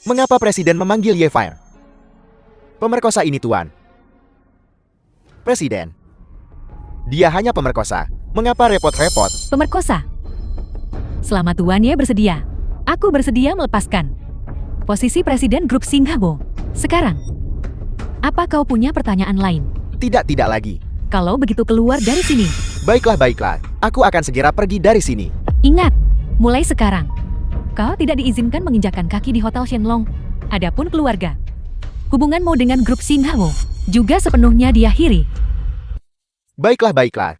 Mengapa presiden memanggil Ye Fire? Pemerkosa ini, Tuan. Presiden, dia hanya pemerkosa. Mengapa repot-repot? Pemerkosa. Selama Tuan Ye bersedia, aku bersedia melepaskan posisi presiden grup Xinghao. Sekarang, apa kau punya pertanyaan lain? Tidak lagi. Kalau begitu keluar dari sini. Baiklah. Aku akan segera pergi dari sini. Ingat, mulai sekarang, kau tidak diizinkan menginjakan kaki di Hotel Shenlong. Adapun keluarga, hubunganmu dengan grup Xinghao juga sepenuhnya diakhiri. Baiklah.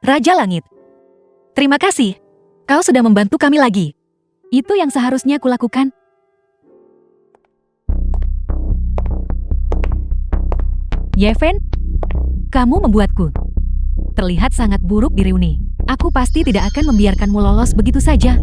Raja Langit, terima kasih. Kau sudah membantu kami lagi. Itu yang seharusnya kulakukan. Yeven, kamu membuatku terlihat sangat buruk di reuni. Aku pasti tidak akan membiarkanmu lolos begitu saja.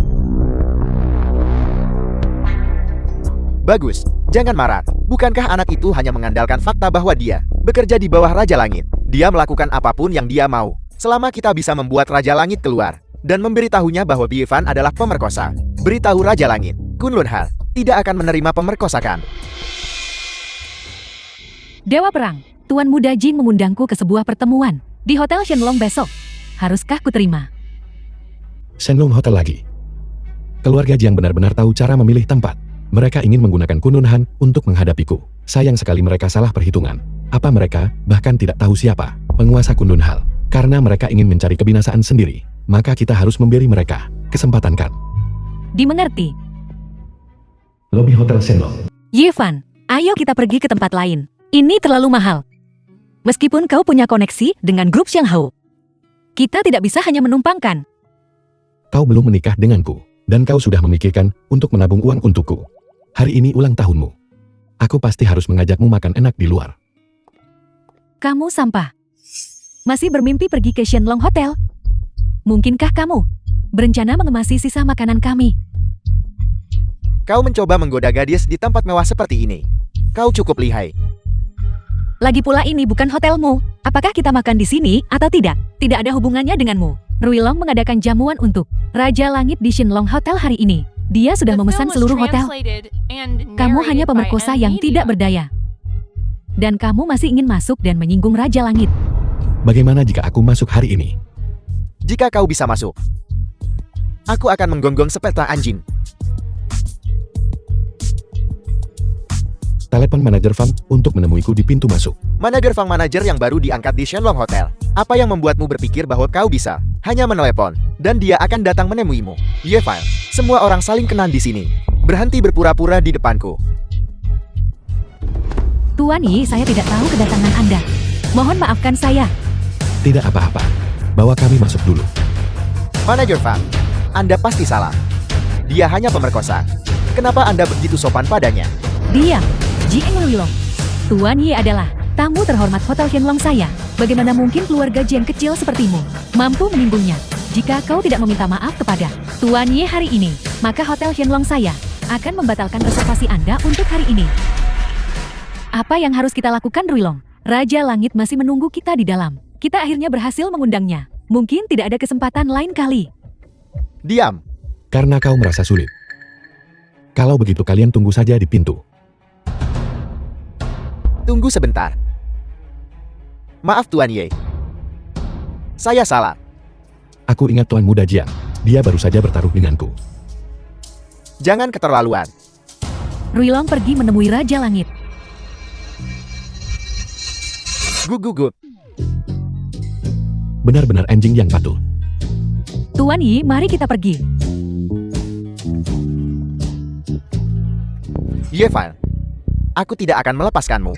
Bagus, jangan marah. Bukankah anak itu hanya mengandalkan fakta bahwa dia bekerja di bawah Raja Langit? Dia melakukan apapun yang dia mau, selama kita bisa membuat Raja Langit keluar dan memberitahunya bahwa Bievan adalah pemerkosa. Beritahu Raja Langit, Kunlunhal tidak akan menerima pemerkosaan. Dewa Perang, Tuan Muda Jin mengundangku ke sebuah pertemuan di Hotel Shenlong besok. Haruskah kuterima? Shenlong Hotel lagi. Keluarga Jiang benar-benar tahu cara memilih tempat. Mereka ingin menggunakan Kunlunhan untuk menghadapiku. Sayang sekali mereka salah perhitungan. Apa mereka bahkan tidak tahu siapa penguasa Kunlunhal? Karena mereka ingin mencari kebinasaan sendiri, maka kita harus memberi mereka kesempatan kan? Dimengerti. Lobi Hotel Shenlong. Yevan, ayo kita pergi ke tempat lain. Ini terlalu mahal. Meskipun kau punya koneksi dengan grup Xianghou, kita tidak bisa hanya menumpangkan. Kau belum menikah denganku, dan kau sudah memikirkan untuk menabung uang untukku. Hari ini ulang tahunmu. Aku pasti harus mengajakmu makan enak di luar. Kamu sampah. Masih bermimpi pergi ke Shenlong Hotel? Mungkinkah kamu berencana mengemasi sisa makanan kami? Kau mencoba menggoda gadis di tempat mewah seperti ini. Kau cukup lihai. Lagi pula ini bukan hotelmu. Apakah kita makan di sini atau tidak? Tidak ada hubungannya denganmu. Ruilong mengadakan jamuan untuk Raja Langit di Shenlong Hotel hari ini. Dia sudah memesan seluruh hotel. Kamu hanya pemerkosa yang tidak berdaya. Dan kamu masih ingin masuk dan menyinggung Raja Langit. Bagaimana jika aku masuk hari ini? Jika kau bisa masuk, aku akan menggonggong sepeta anjing. Telepon manajer Fang untuk menemuiku di pintu masuk. Manager Fang manajer yang baru diangkat di Shenlong Hotel. Apa yang membuatmu berpikir bahwa kau bisa hanya menelepon dan dia akan datang menemuimu? Yevan, semua orang saling kenal di sini. Berhenti berpura-pura di depanku. Tuan Yi, saya tidak tahu kedatangan Anda. Mohon maafkan saya. Tidak apa-apa. Bawa kami masuk dulu. Manager Fang, Anda pasti salah. Dia hanya pemerkosa. Kenapa Anda begitu sopan padanya? Diam, Jieng Ruilong. Tuan Yi adalah tamu terhormat Hotel Shenlong saya. Bagaimana mungkin keluarga Jiang kecil sepertimu mampu menyinggungnya? Jika kau tidak meminta maaf kepada Tuan Yi hari ini, maka Hotel Shenlong saya akan membatalkan reservasi Anda untuk hari ini. Apa yang harus kita lakukan, Ruilong? Raja Langit masih menunggu kita di dalam. Kita akhirnya berhasil mengundangnya. Mungkin tidak ada kesempatan lain kali. Diam. Karena kau merasa sulit. Kalau begitu kalian tunggu saja di pintu. Tunggu sebentar. Maaf Tuan Ye. Saya salah. Aku ingat Tuan Muda Jiang. Dia baru saja bertaruh denganku. Jangan keterlaluan. Ruilong pergi menemui Raja Langit. Gugup. Benar-benar anjing yang patuh. Tuan Yi, mari kita pergi. Yevan, aku tidak akan melepaskanmu.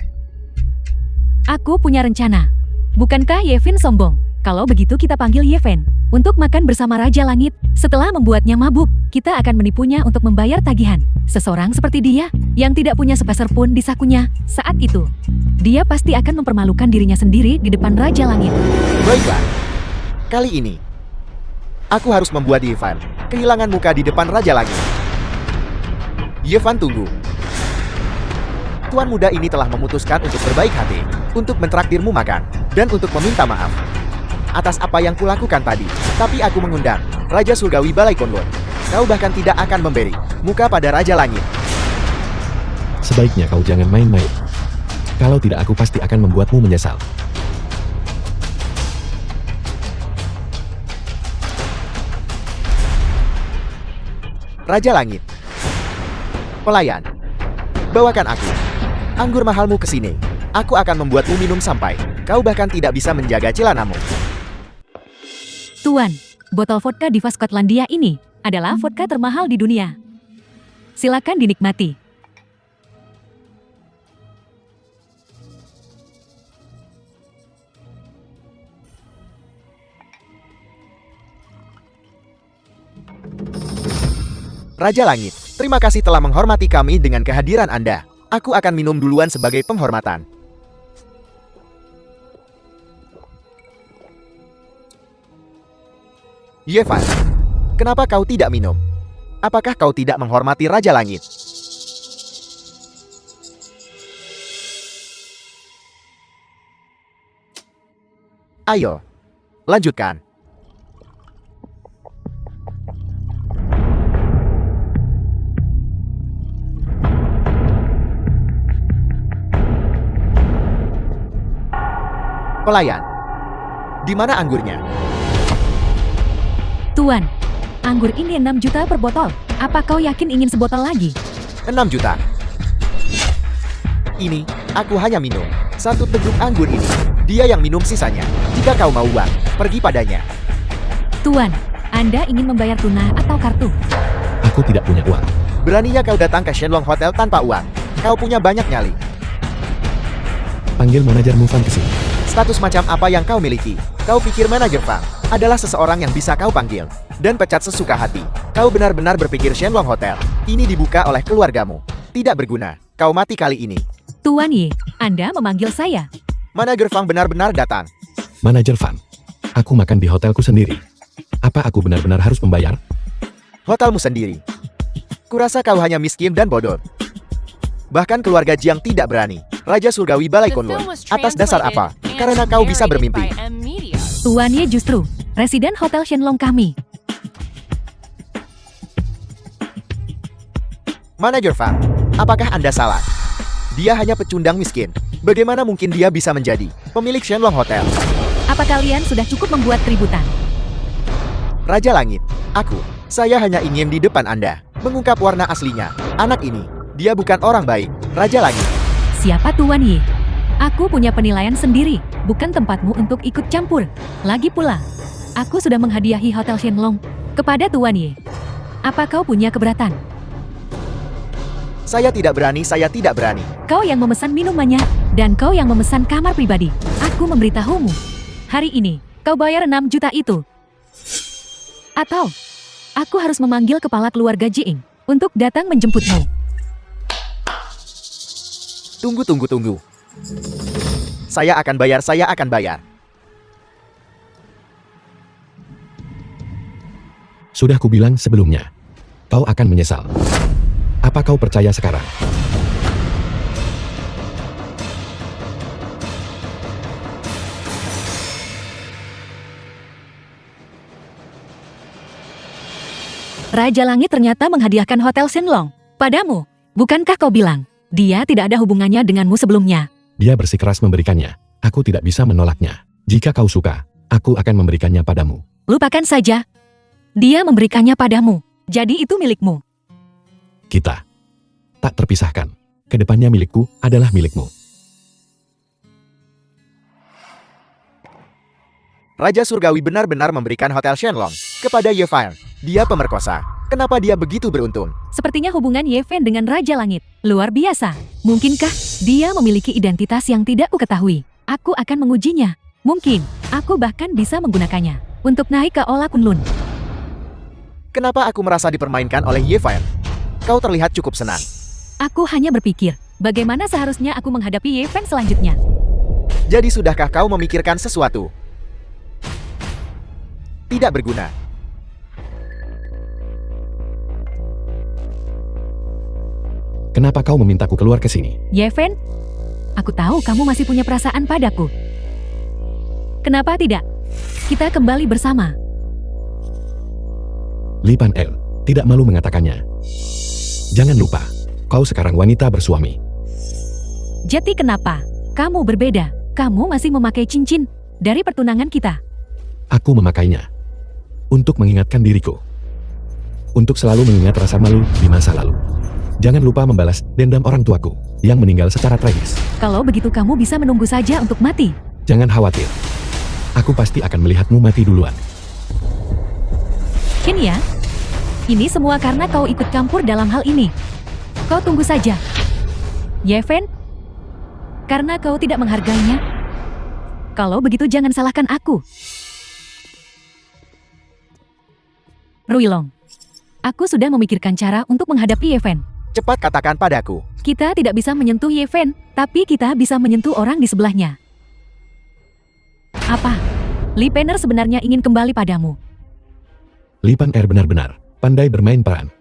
Aku punya rencana. Bukankah Yevin sombong? Kalau begitu kita panggil Yeven untuk makan bersama Raja Langit. Setelah membuatnya mabuk, kita akan menipunya untuk membayar tagihan. Seseorang seperti dia yang tidak punya sepeser pun di sakunya. Saat itu, dia pasti akan mempermalukan dirinya sendiri di depan Raja Langit. Baiklah. Kali ini, aku harus membuat Yevan kehilangan muka di depan Raja Langit. Yevan, tunggu. Tuan muda ini telah memutuskan untuk berbaik hati, untuk mentraktirmu makan, dan untuk meminta maaf atas apa yang kulakukan tadi. Tapi aku mengundang Raja Surgawi Balai Kunlun. Kau bahkan tidak akan memberi muka pada Raja Langit. Sebaiknya kau jangan main-main. Kalau tidak aku pasti akan membuatmu menyesal. Raja Langit. Pelayan, bawakan aku anggur mahalmu ke sini. Aku akan membuatmu minum sampai kau bahkan tidak bisa menjaga celanamu. Tuan, botol vodka Diva Skotlandia ini adalah vodka termahal di dunia. Silakan dinikmati. Raja Langit, terima kasih telah menghormati kami dengan kehadiran Anda. Aku akan minum duluan sebagai penghormatan. Yevan, kenapa kau tidak minum? Apakah kau tidak menghormati Raja Langit? Ayo, lanjutkan. Pelayan, di mana anggurnya? Tuan, anggur ini 6 juta per botol. Apa kau yakin ingin sebotol lagi? 6 juta. Ini, aku hanya minum 1 teguk anggur ini. Dia yang minum sisanya. Jika kau mau uang, pergi padanya. Tuan, Anda ingin membayar tunai atau kartu? Aku tidak punya uang. Beraninya kau datang ke Shenlong Hotel tanpa uang. Kau punya banyak nyali. Panggil manajer Mufan ke sini. Status macam apa yang kau miliki? Kau pikir manajer Fang adalah seseorang yang bisa kau panggil dan pecat sesuka hati. Kau benar-benar berpikir Shenlong Hotel ini dibuka oleh keluargamu. Tidak berguna. Kau mati kali ini. Tuan Ye, Anda memanggil saya. Manajer Fang benar-benar datang. Manajer Fan, aku makan di hotelku sendiri. Apa aku benar-benar harus membayar? Hotelmu sendiri. Kurasa kau hanya miskin dan bodoh. Bahkan keluarga Jiang tidak berani. Raja Surgawi Balai Kunlun. Atas dasar apa? Karena kau bisa bermimpi. Tuan Ye justru residen Hotel Shenlong kami. Manajer Fang, apakah Anda salah? Dia hanya pecundang miskin. Bagaimana mungkin dia bisa menjadi pemilik Shenlong Hotel? Apa kalian sudah cukup membuat keributan? Raja Langit, saya hanya ingin di depan Anda mengungkap warna aslinya. Anak ini, dia bukan orang baik. Raja Langit. Siapa Tuan Ye? Aku punya penilaian sendiri, bukan tempatmu untuk ikut campur. Lagi pula, aku sudah menghadiahi Hotel Shenlong kepada Tuan Ye. Apa kau punya keberatan? Saya tidak berani. Kau yang memesan minumannya, dan kau yang memesan kamar pribadi. Aku memberitahumu. Hari ini, kau bayar 6 juta itu. Atau, aku harus memanggil kepala keluarga Jiing untuk datang menjemputmu. Tunggu. Saya akan bayar. Sudah kubilang sebelumnya. Kau akan menyesal. Apa kau percaya sekarang? Raja Langit ternyata menghadiahkan Hotel Shenlong padamu. Bukankah kau bilang, dia tidak ada hubungannya denganmu sebelumnya? Dia bersikeras memberikannya. Aku tidak bisa menolaknya. Jika kau suka, aku akan memberikannya padamu. Lupakan saja. Dia memberikannya padamu. Jadi itu milikmu. Kita tak terpisahkan. Kedepannya milikku adalah milikmu. Raja Surgawi benar-benar memberikan Hotel Shenlong kepada Ye Fan. Dia pemerkosa. Kenapa dia begitu beruntung? Sepertinya hubungan Ye Fan dengan Raja Langit luar biasa. Mungkinkah dia memiliki identitas yang tidak kuketahui? Aku akan mengujinya. Mungkin aku bahkan bisa menggunakannya untuk naik ke Ola Kunlun. Kenapa aku merasa dipermainkan oleh Ye Fan? Kau terlihat cukup senang. Aku hanya berpikir, bagaimana seharusnya aku menghadapi Ye Fan selanjutnya. Jadi sudahkah kau memikirkan sesuatu? Tidak berguna. Kenapa kau memintaku keluar ke sini? Ye Fan, aku tahu kamu masih punya perasaan padaku. Kenapa tidak? Kita kembali bersama. Li Pan El tidak malu mengatakannya. Jangan lupa, kau sekarang wanita bersuami. Jadi kenapa? Kamu berbeda. Kamu masih memakai cincin dari pertunangan kita. Aku memakainya untuk mengingatkan diriku. Untuk selalu mengingat rasa malu di masa lalu. Jangan lupa membalas dendam orang tuaku yang meninggal secara tragis. Kalau begitu kamu bisa menunggu saja untuk mati. Jangan khawatir. Aku pasti akan melihatmu mati duluan. Ya, ini semua karena kau ikut campur dalam hal ini. Kau tunggu saja. Ye Fan, karena kau tidak menghargainya. Kalau begitu jangan salahkan aku. Ruilong, Aku sudah memikirkan cara untuk menghadapi Yeven. Cepat katakan padaku. Kita tidak bisa menyentuh Yeven, tapi kita bisa menyentuh orang di sebelahnya. Apa? Li Penner sebenarnya ingin kembali padamu. Li Pan Er benar-benar pandai bermain peran.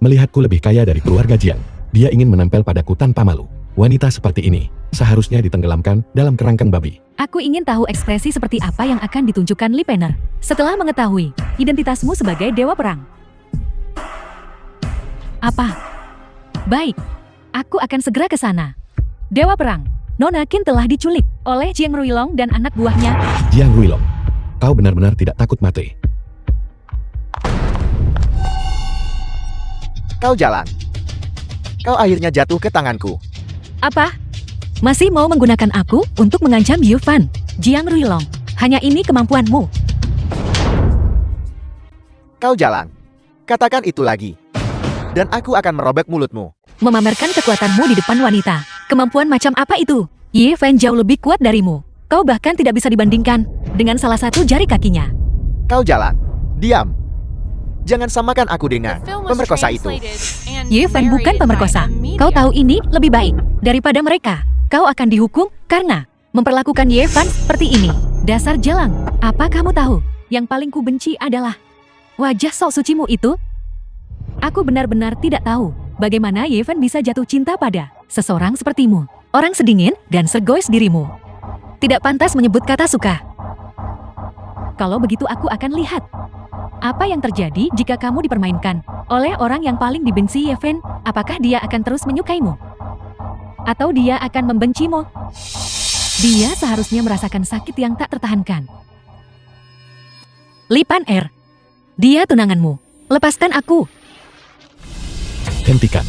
Melihatku lebih kaya dari keluarga Jiang, dia ingin menempel padaku tanpa malu. Wanita seperti ini seharusnya ditenggelamkan dalam kerangkeng babi. Aku ingin tahu ekspresi seperti apa yang akan ditunjukkan Li Penner setelah mengetahui identitasmu sebagai dewa perang. Apa? Baik, aku akan segera ke sana. Dewa perang, Nona Qin telah diculik oleh Jiang Ruilong dan anak buahnya. Jiang Ruilong, kau benar-benar tidak takut mati. Kau jalan. Kau akhirnya jatuh ke tanganku. Apa? Masih mau menggunakan aku untuk mengancam Yu Fan, Jiang Ruilong? Hanya ini kemampuanmu. Kau jalan. Katakan itu lagi. Dan aku akan merobek mulutmu. Memamerkan kekuatanmu di depan wanita. Kemampuan macam apa itu? Ye Fan jauh lebih kuat darimu. Kau bahkan tidak bisa dibandingkan dengan salah satu jari kakinya. Kau jalan. Diam. Jangan samakan aku dengan pemerkosa itu. Ye Fan bukan pemerkosa. Kau tahu ini lebih baik daripada mereka. Kau akan dihukum karena memperlakukan Ye Fan seperti ini. Dasar jalang. Apa kamu tahu? Yang paling kubenci adalah wajah sok sucimu itu. Aku benar-benar tidak tahu bagaimana Ye Fan bisa jatuh cinta pada seseorang sepertimu. Orang sedingin dan segois dirimu. Tidak pantas menyebut kata suka. Kalau begitu aku akan lihat apa yang terjadi jika kamu dipermainkan oleh orang yang paling dibenci Ye Fan. Apakah dia akan terus menyukaimu? Atau dia akan membencimu? Dia seharusnya merasakan sakit yang tak tertahankan. Li Pan Er, dia tunanganmu. Lepaskan aku. Hentikan.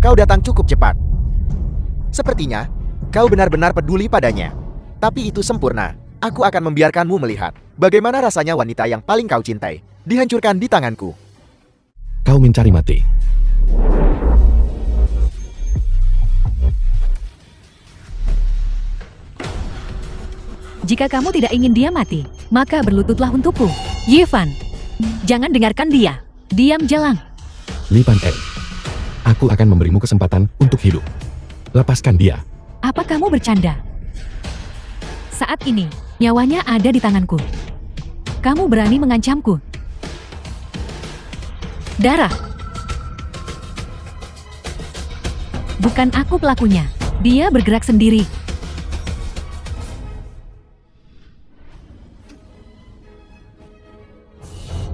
Kau datang cukup cepat. Sepertinya, kau benar-benar peduli padanya. Tapi itu sempurna. Aku akan membiarkanmu melihat bagaimana rasanya wanita yang paling kau cintai dihancurkan di tanganku. Kau mencari mati. Jika kamu tidak ingin dia mati, maka berlututlah untukku. Ye Fan, jangan dengarkan dia. Diam jalang. Li Pan Er, aku akan memberimu kesempatan untuk hidup. Lepaskan dia. Apa kamu bercanda? Saat ini, nyawanya ada di tanganku. Kamu berani mengancamku? Darah. Bukan aku pelakunya. Dia bergerak sendiri.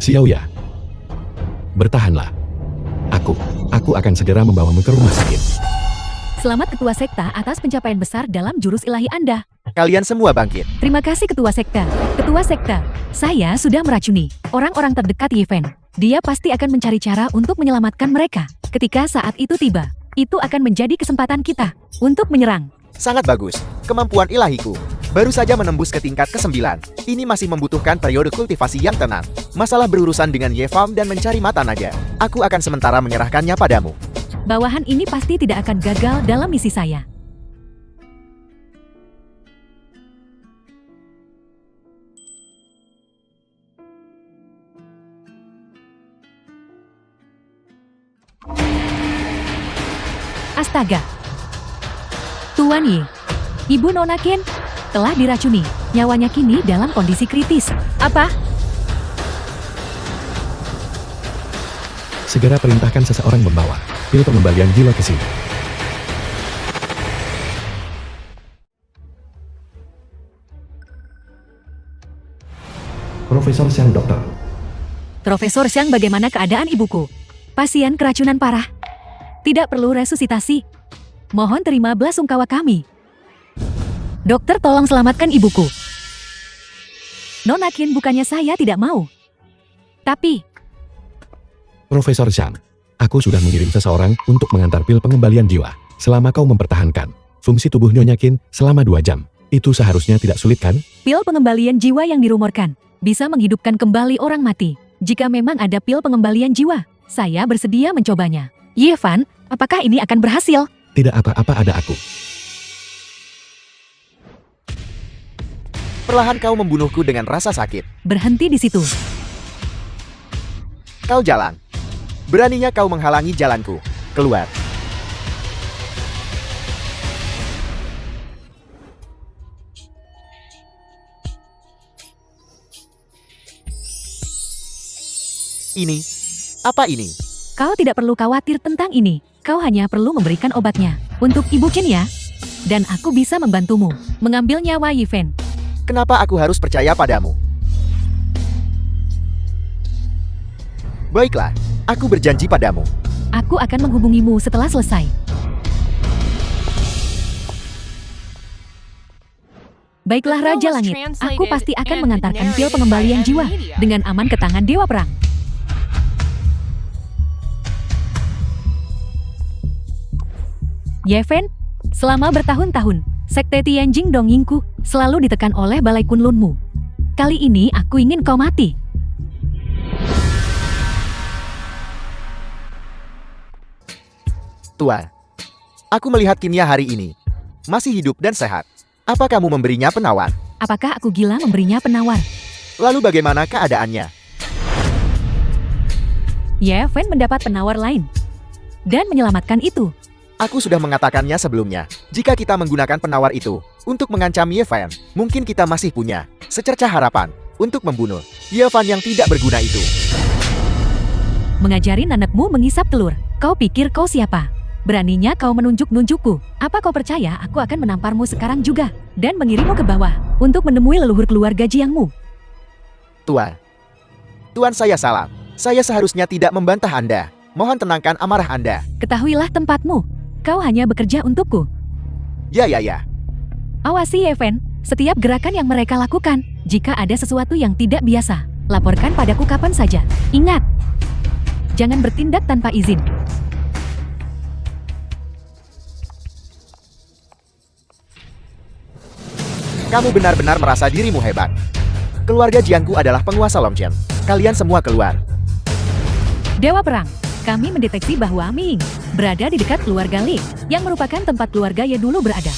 Xiaoya, bertahanlah. Aku akan segera membawamu ke rumah sakit. Selamat Ketua Sekta atas pencapaian besar dalam jurus ilahi Anda. Kalian semua bangkit. Terima kasih Ketua Sekta. Ketua Sekta, saya sudah meracuni orang-orang terdekat Yeven. Dia pasti akan mencari cara untuk menyelamatkan mereka. Ketika saat itu tiba, itu akan menjadi kesempatan kita untuk menyerang. Sangat bagus. Kemampuan ilahiku baru saja menembus ke tingkat ke-9. Ini masih membutuhkan periode kultivasi yang tenang. Masalah berurusan dengan Yevam dan mencari mata naga. Aku akan sementara menyerahkannya padamu. Bawahan ini pasti tidak akan gagal dalam misi saya. Astaga. Tuan Yi, Ibu Nona Qin telah diracuni. Nyawanya kini dalam kondisi kritis. Apa? Segera perintahkan seseorang membawa pil pengembalian jiwa ke sini. Profesor Xiang, dokter. Profesor Xiang, bagaimana keadaan ibuku? Pasien keracunan parah. Tidak perlu resusitasi. Mohon terima belasungkawa kami. Dokter, tolong selamatkan ibuku. Nona Qin, bukannya saya tidak mau. Tapi, Profesor Xiang, aku sudah mengirim seseorang untuk mengantar pil pengembalian jiwa. Selama kau mempertahankan fungsi tubuh Nyonya Qin selama 2 jam, itu seharusnya tidak sulit kan? pil pengembalian jiwa yang dirumorkan bisa menghidupkan kembali orang mati. Jika memang ada pil pengembalian jiwa, saya bersedia mencobanya. Yevan, apakah ini akan berhasil? Tidak apa-apa, ada aku. Perlahan kau membunuhku dengan rasa sakit. Berhenti di situ. Kau jalan. Beraninya kau menghalangi jalanku. Keluar. Ini. Apa ini? Kau tidak perlu khawatir tentang ini. Kau hanya perlu memberikan obatnya untuk Ibu Chen ya. Dan aku bisa membantumu mengambil nyawa Yifen. Kenapa aku harus percaya padamu? Baiklah, aku berjanji padamu. Aku akan menghubungimu setelah selesai. Baiklah Raja Langit, aku pasti akan mengantarkan pil pengembalian jiwa dengan aman ke tangan Dewa Perang. Yefen, selama bertahun-tahun, Sekte Tianjing Dongyingku selalu ditekan oleh Balai Kunlunmu. Kali ini aku ingin kau mati. Tua, aku melihat Kimia hari ini. Masih hidup dan sehat. Apa kamu memberinya penawar? Apakah aku gila memberinya penawar? Lalu bagaimana keadaannya? Yefen mendapat penawar lain dan menyelamatkan itu. Aku sudah mengatakannya sebelumnya. Jika kita menggunakan penawar itu untuk mengancam Yevan, mungkin kita masih punya secercah harapan untuk membunuh Yevan yang tidak berguna itu. Mengajari anakmu mengisap telur. Kau pikir kau siapa? Beraninya kau menunjuk-nunjukku. Apa kau percaya aku akan menamparmu sekarang juga dan mengirimmu ke bawah untuk menemui leluhur keluarga Jiangmu? Tuan saya salah. Saya seharusnya tidak membantah Anda. Mohon tenangkan amarah Anda. Ketahuilah tempatmu. Kau hanya bekerja untukku. Ya. Awasi Yeven, setiap gerakan yang mereka lakukan. Jika ada sesuatu yang tidak biasa, laporkan padaku kapan saja. Ingat, jangan bertindak tanpa izin. Kamu benar-benar merasa dirimu hebat. Keluarga Jiangku adalah penguasa Longchen. Kalian semua keluar. Dewa Perang, kami mendeteksi bahwa Ming berada di dekat keluarga Li, yang merupakan tempat keluarga Ye dulu berada.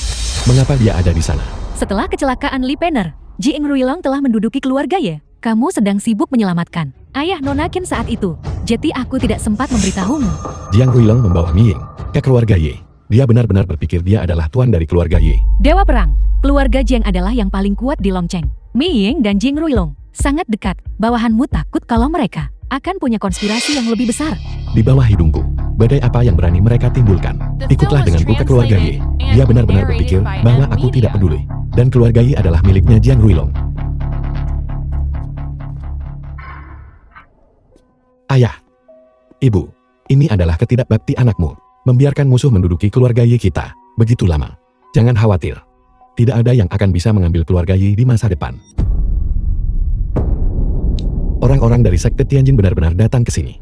Mengapa dia ada di sana? Setelah kecelakaan Li Penner, Jing Ruilong telah menduduki keluarga Ye. Kamu sedang sibuk menyelamatkan ayah Nona Qin saat itu. Jadi aku tidak sempat memberitahumu. Jiang Ruilong membawa Miying ke keluarga Ye. Dia benar-benar berpikir dia adalah tuan dari keluarga Ye. Dewa Perang, keluarga Jiang adalah yang paling kuat di Longcheng. Miying dan Jing Ruilong sangat dekat. Bawahanmu takut kalau mereka akan punya konspirasi yang lebih besar. Di bawah hidungku, badai apa yang berani mereka timbulkan? Ikutlah denganku ke keluarga Ye. Dia benar-benar berpikir bahwa aku tidak peduli. Dan keluarga Ye adalah miliknya Jiang Ruilong. Ayah, Ibu, ini adalah ketidakbakti anakmu. Membiarkan musuh menduduki keluarga Ye kita begitu lama. Jangan khawatir. Tidak ada yang akan bisa mengambil keluarga Ye di masa depan. Orang-orang dari Sekte Tianjin benar-benar datang ke sini.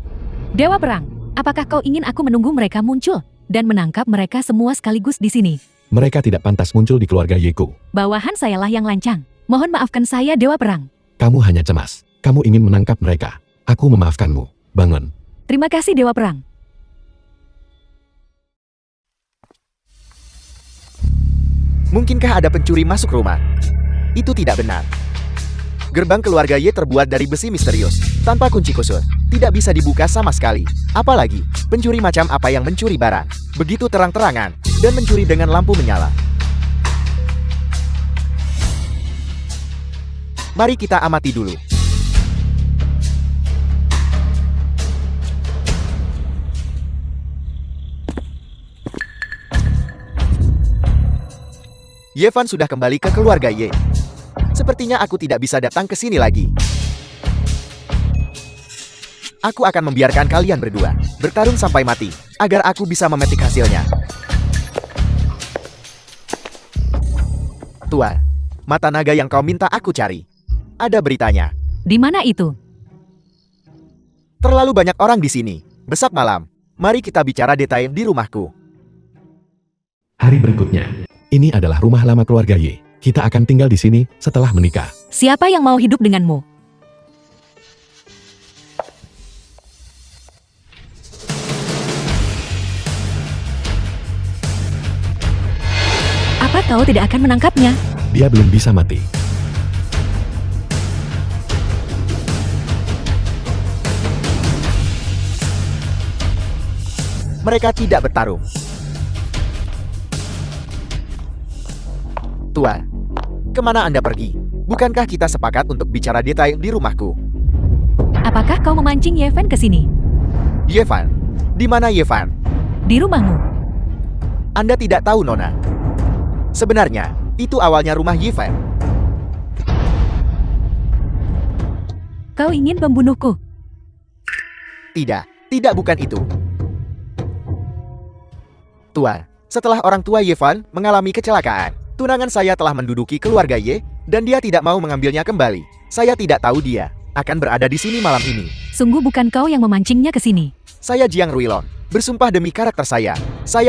Dewa Perang, apakah kau ingin aku menunggu mereka muncul dan menangkap mereka semua sekaligus di sini? Mereka tidak pantas muncul di keluarga Yeku. Bawahan sayalah yang lancang. Mohon maafkan saya Dewa Perang. Kamu hanya cemas. Kamu ingin menangkap mereka. Aku memaafkanmu. Bangun. Terima kasih Dewa Perang. Mungkinkah ada pencuri masuk rumah? Itu tidak benar. Gerbang keluarga Ye terbuat dari besi misterius, tanpa kunci khusus. Tidak bisa dibuka sama sekali. Apalagi, pencuri macam apa yang mencuri barang begitu terang-terangan, dan mencuri dengan lampu menyala. Mari kita amati dulu. Yevan sudah kembali ke keluarga Ye. Sepertinya aku tidak bisa datang ke sini lagi. Aku akan membiarkan kalian berdua bertarung sampai mati, agar aku bisa memetik hasilnya. Tua, mata naga yang kau minta aku cari. Ada beritanya. Di mana itu? Terlalu banyak orang di sini. Besok malam, mari kita bicara detail di rumahku. Hari berikutnya. Ini adalah rumah lama keluarga Ye. Kita akan tinggal di sini setelah menikah. Siapa yang mau hidup denganmu? Apa kau tidak akan menangkapnya? Dia belum bisa mati. mereka tidak bertarung. Tuan, kemana Anda pergi? Bukankah kita sepakat untuk bicara detail di rumahku? Apakah kau memancing Yevan ke sini? Yevan, di mana Yevan? Di rumahmu. Anda tidak tahu, Nona. Sebenarnya, itu awalnya rumah Yevan. Kau ingin membunuhku? Tidak bukan itu. Tuan, setelah orang tua Yevan mengalami kecelakaan, tunangan saya telah menduduki keluarga Ye, dan dia tidak mau mengambilnya kembali. Saya tidak tahu dia akan berada di sini malam ini. Sungguh bukan kau yang memancingnya ke sini. Saya Jiang Ruilon, bersumpah demi karakter saya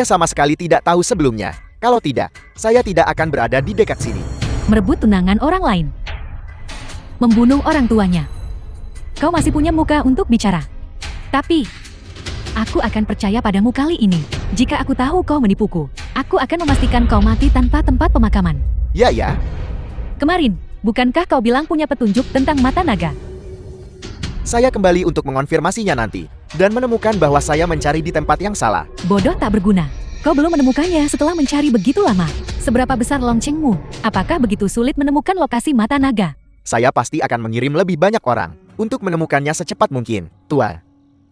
sama sekali tidak tahu sebelumnya. Kalau tidak, saya tidak akan berada di dekat sini. Merebut tunangan orang lain. Membunuh orang tuanya. Kau masih punya muka untuk bicara. Tapi, aku akan percaya padamu kali ini. Jika aku tahu kau menipuku, aku akan memastikan kau mati tanpa tempat pemakaman. Ya. Kemarin, bukankah kau bilang punya petunjuk tentang mata naga? Saya kembali untuk mengonfirmasinya nanti, dan menemukan bahwa saya mencari di tempat yang salah. Bodoh tak berguna. Kau belum menemukannya setelah mencari begitu lama. Seberapa besar loncengmu? Apakah begitu sulit menemukan lokasi mata naga? Saya pasti akan mengirim lebih banyak orang untuk menemukannya secepat mungkin, Tuan.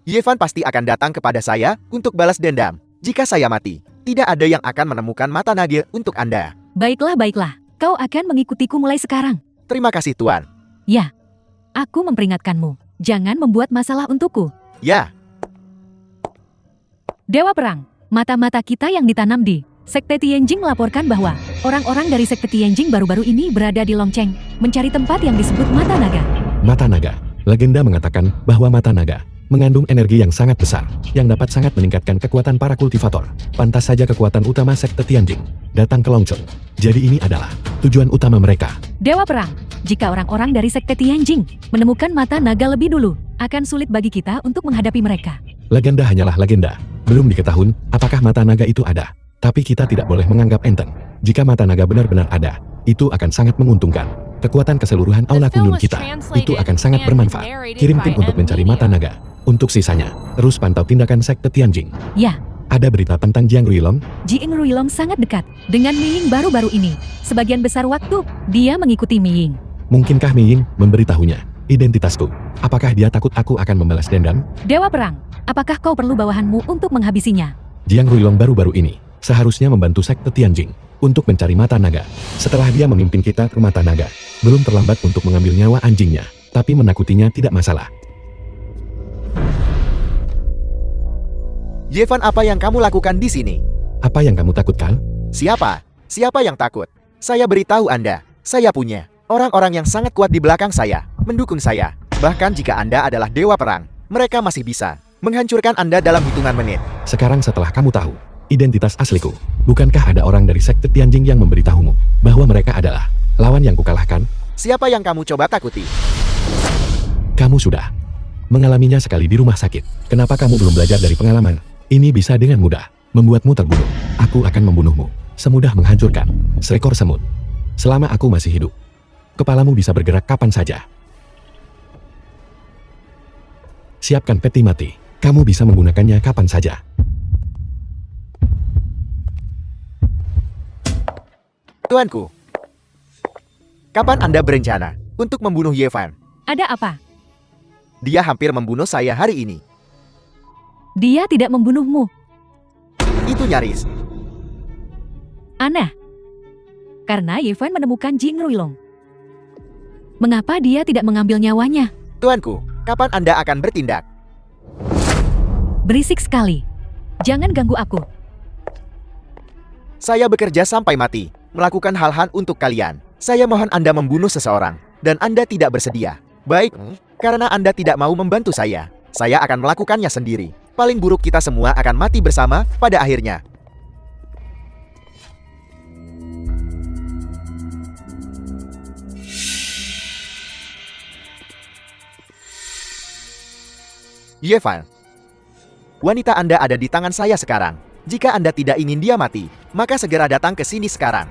Yevan pasti akan datang kepada saya untuk balas dendam. Jika saya mati, tidak ada yang akan menemukan mata naga untuk Anda. Baiklah. Kau akan mengikutiku mulai sekarang. Terima kasih, Tuan. Ya, aku memperingatkanmu. Jangan membuat masalah untukku. Ya. Dewa Perang, mata-mata kita yang ditanam di Sekte Tianjing melaporkan bahwa orang-orang dari Sekte Tianjing baru-baru ini berada di Longcheng, mencari tempat yang disebut Mata Naga. Mata naga. Legenda mengatakan bahwa mata naga mengandung energi yang sangat besar, yang dapat sangat meningkatkan kekuatan para kultivator. Pantas saja kekuatan utama Sekte Tianjing datang ke Longcheng. Jadi ini adalah tujuan utama mereka. Dewa Perang, jika orang-orang dari Sekte Tianjing menemukan mata naga lebih dulu, akan sulit bagi kita untuk menghadapi mereka. Legenda hanyalah legenda. Belum diketahui apakah mata naga itu ada. Tapi kita tidak boleh menganggap enteng. Jika mata naga benar-benar ada, itu akan sangat menguntungkan. Kekuatan keseluruhan aula kundun kita, itu akan sangat bermanfaat. Kirim tim untuk mencari mata naga. Untuk sisanya, terus pantau tindakan Sekte Tianjing. Ya. Ada berita tentang Jiang Ruilong? Jiang Ruilong sangat dekat dengan Miying baru-baru ini. Sebagian besar waktu, dia mengikuti Miying. Mungkinkah Miying memberitahunya identitasku? Apakah dia takut aku akan membalas dendam? Dewa Perang, apakah kau perlu bawahanmu untuk menghabisinya? Jiang Ruilong baru-baru ini seharusnya membantu Sekte Tianjing untuk mencari mata naga. Setelah dia memimpin kita ke mata naga, belum terlambat untuk mengambil nyawa anjingnya, tapi menakutinya tidak masalah. Yevan, apa yang kamu lakukan di sini? Apa yang kamu takutkan? Siapa? Siapa yang takut? Saya beritahu Anda, saya punya orang-orang yang sangat kuat di belakang saya, mendukung saya. Bahkan jika Anda adalah Dewa Perang, mereka masih bisa menghancurkan Anda dalam hitungan menit. Sekarang setelah kamu tahu identitas asliku, bukankah ada orang dari Sekte Tianjing yang memberitahumu bahwa mereka adalah lawan yang kukalahkan? Siapa yang kamu coba takuti? Kamu sudah mengalaminya sekali di rumah sakit. Kenapa kamu belum belajar dari pengalaman? Ini bisa dengan mudah membuatmu terbunuh. Aku akan membunuhmu semudah menghancurkan seekor semut. Selama aku masih hidup, kepalamu bisa bergerak kapan saja. Siapkan peti mati. Kamu bisa menggunakannya kapan saja. Tuanku, kapan Anda berencana untuk membunuh Yevan? Ada apa? Dia hampir membunuh saya hari ini. Dia tidak membunuhmu. Itu nyaris. Aneh. Karena Yevan menemukan Jiang Ruilong. Mengapa dia tidak mengambil nyawanya? Tuanku, kapan Anda akan bertindak? Berisik sekali. Jangan ganggu aku. Saya bekerja sampai mati, melakukan hal-hal untuk kalian. Saya mohon Anda membunuh seseorang, dan Anda tidak bersedia. Baik, karena Anda tidak mau membantu saya akan melakukannya sendiri. Paling buruk kita semua akan mati bersama pada akhirnya. Yevan, wanita Anda ada di tangan saya sekarang. Jika Anda tidak ingin dia mati, maka segera datang ke sini sekarang.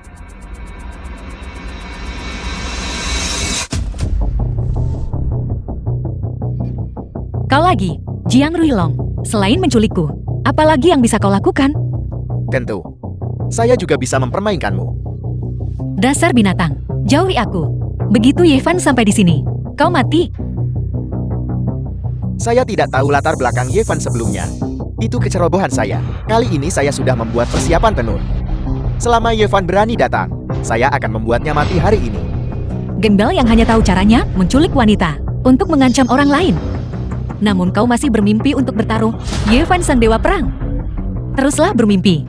Kau lagi, Jiang Ruilong. Selain menculikku, Apalagi yang bisa kau lakukan? Tentu. Saya juga bisa mempermainkanmu. Dasar binatang, jauhi aku. Begitu Yevan sampai di sini, kau mati. Saya tidak tahu latar belakang Yevan sebelumnya. Itu kecerobohan saya. Kali ini saya sudah membuat persiapan penuh. Selama Yevan berani datang, saya akan membuatnya mati hari ini. Gembel yang hanya tahu caranya menculik wanita untuk mengancam orang lain. Namun kau masih bermimpi untuk bertaruh, Yevan sang dewa perang. Teruslah bermimpi.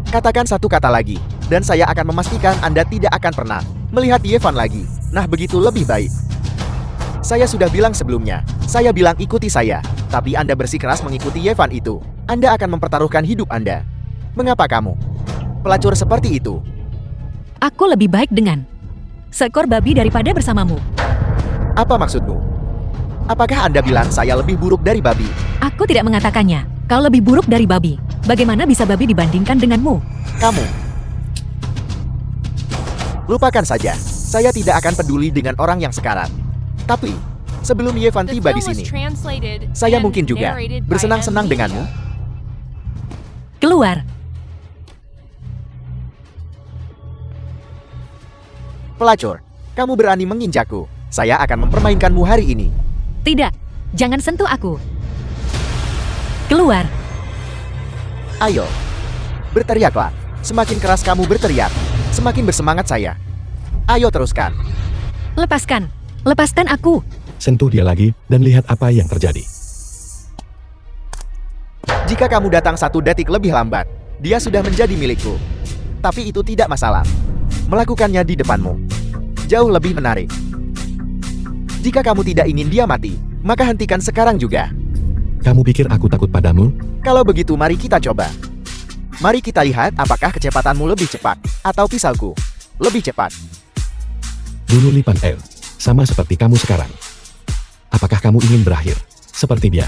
Katakan satu kata lagi, dan saya akan memastikan Anda tidak akan pernah melihat Yevan lagi. Nah, begitu lebih baik. Saya sudah bilang sebelumnya, saya bilang ikuti saya, tapi Anda bersikeras mengikuti Yevan itu. Anda akan mempertaruhkan hidup Anda. Mengapa kamu pelacur seperti itu? Aku lebih baik dengan seekor babi daripada bersamamu. Apa maksudmu? Apakah Anda bilang saya lebih buruk dari babi? Aku tidak mengatakannya. Kau lebih buruk dari babi. Bagaimana bisa babi dibandingkan denganmu? Kamu. Lupakan saja. Saya tidak akan peduli dengan orang yang sekarang. Tapi, sebelum Yevan tiba di sini, saya mungkin juga bersenang-senang denganmu. Keluar. Pelacur, kamu berani menginjakku. Saya akan mempermainkanmu hari ini. Tidak, jangan sentuh aku. Keluar. Ayo, berteriaklah. Semakin keras kamu berteriak, semakin bersemangat saya. Ayo teruskan. Lepaskan. Lepaskan aku. Sentuh dia lagi dan lihat apa yang terjadi. Jika kamu datang 1 detik lebih lambat, dia sudah menjadi milikku. Tapi itu tidak masalah. Melakukannya di depanmu jauh lebih menarik. Jika kamu tidak ingin dia mati, maka hentikan sekarang juga. Kamu pikir aku takut padamu? Kalau begitu mari kita coba. Mari kita lihat apakah kecepatanmu lebih cepat, atau pisauku lebih cepat. Bunuh Li Pan El, sama seperti kamu sekarang. Apakah kamu ingin berakhir seperti dia?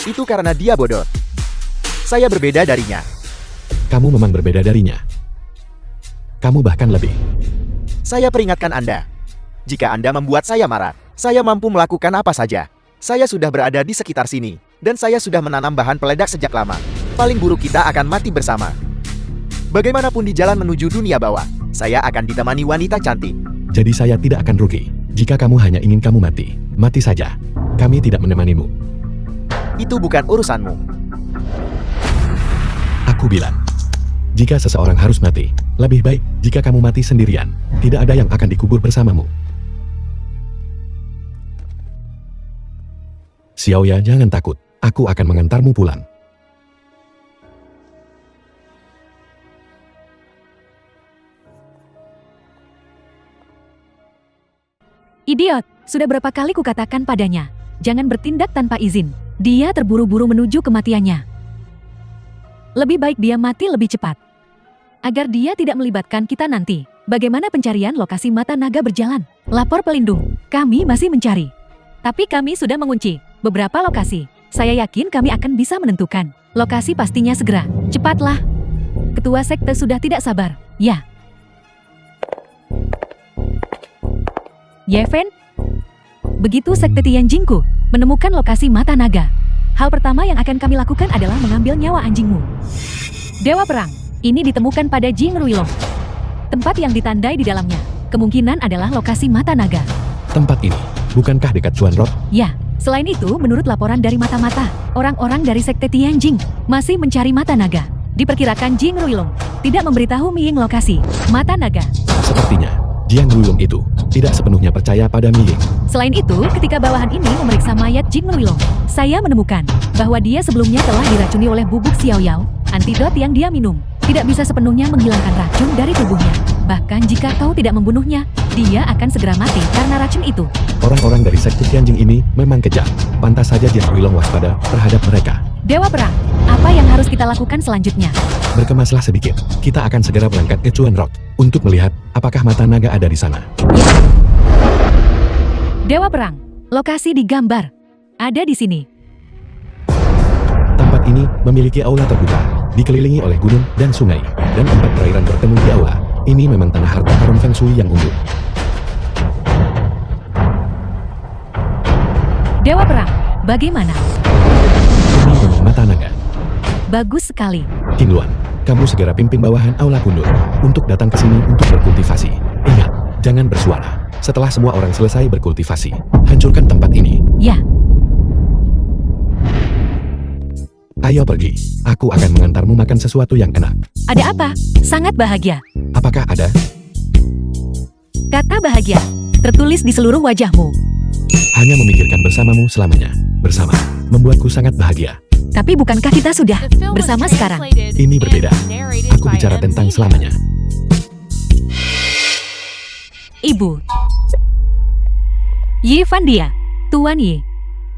Itu karena dia bodoh. Saya berbeda darinya. Kamu memang berbeda darinya. Kamu bahkan lebih. Saya peringatkan Anda. Jika Anda membuat saya marah, saya mampu melakukan apa saja. Saya sudah berada di sekitar sini, dan saya sudah menanam bahan peledak sejak lama. Paling buruk kita akan mati bersama. Bagaimanapun di jalan menuju dunia bawah, saya akan ditemani wanita cantik. Jadi saya tidak akan rugi. Jika kamu hanya ingin kamu mati, mati saja. Kami tidak menemanimu. Itu bukan urusanmu. Aku bilang, jika seseorang harus mati, lebih baik jika kamu mati sendirian. Tidak ada yang akan dikubur bersamamu. Xiaoya, jangan takut. Aku akan mengantarmu pulang. Idiot, sudah berapa kali kukatakan padanya, jangan bertindak tanpa izin. Dia terburu-buru menuju kematiannya. Lebih baik dia mati lebih cepat. Agar dia tidak melibatkan kita nanti. Bagaimana pencarian lokasi mata naga berjalan? Lapor pelindung, kami masih mencari. Tapi kami sudah mengunci beberapa lokasi. Saya yakin kami akan bisa menentukan lokasi pastinya segera. Cepatlah. Ketua sekte sudah tidak sabar. Ya. Yevan, begitu sekte Tianjingku menemukan lokasi mata naga, hal pertama yang akan kami lakukan adalah mengambil nyawa anjingmu. Dewa Perang, ini ditemukan pada Jing Ruilong. Tempat yang ditandai di dalamnya, kemungkinan adalah lokasi mata naga. Tempat ini, bukankah dekat Chuan Road? Ya, selain itu menurut laporan dari mata-mata, orang-orang dari sekte Tianjing masih mencari mata naga. Diperkirakan Jing Ruilong tidak memberitahu Miying lokasi mata naga. Sepertinya, Jiang Ruilong itu tidak sepenuhnya percaya pada Miying. Selain itu, ketika bawahan ini memeriksa mayat Jing Ruilong, saya menemukan bahwa dia sebelumnya telah diracuni oleh bubuk Xiaoyao. Antidot yang dia minum tidak bisa sepenuhnya menghilangkan racun dari tubuhnya. Bahkan jika kau tidak membunuhnya, dia akan segera mati karena racun itu. Orang-orang dari sekte Tianjing ini memang kejam. Pantas saja Jiang Ruilong waspada terhadap mereka. Dewa Perang, apa yang harus kita lakukan selanjutnya? Berkemaslah sedikit. Kita akan segera berangkat ke Chuan Rock untuk melihat apakah mata naga ada di sana. Ya. Dewa Perang, lokasi digambar. Ada di sini. Tempat ini memiliki aula terbuka, dikelilingi oleh gunung dan sungai, dan tempat perairan bertemu di aula. Ini memang tanah harta karun Feng Shui yang unggul. Dewa Perang, bagaimana? mata naga. Bagus sekali. Qingluan, kamu segera pimpin bawahan Aula Kundur untuk datang ke sini untuk berkultivasi. Ingat, jangan bersuara. Setelah semua orang selesai berkultivasi, hancurkan tempat ini. Ya, Ayo pergi, aku akan mengantarmu makan sesuatu yang enak. ada apa? Sangat bahagia. Apakah ada? Kata bahagia tertulis di seluruh wajahmu. Hanya memikirkan bersamamu selamanya. Bersama, membuatku sangat bahagia. Tapi bukankah kita sudah bersama sekarang? Ini berbeda. Aku bicara tentang selamanya. Ibu Yi Fandia, Tuan Yi.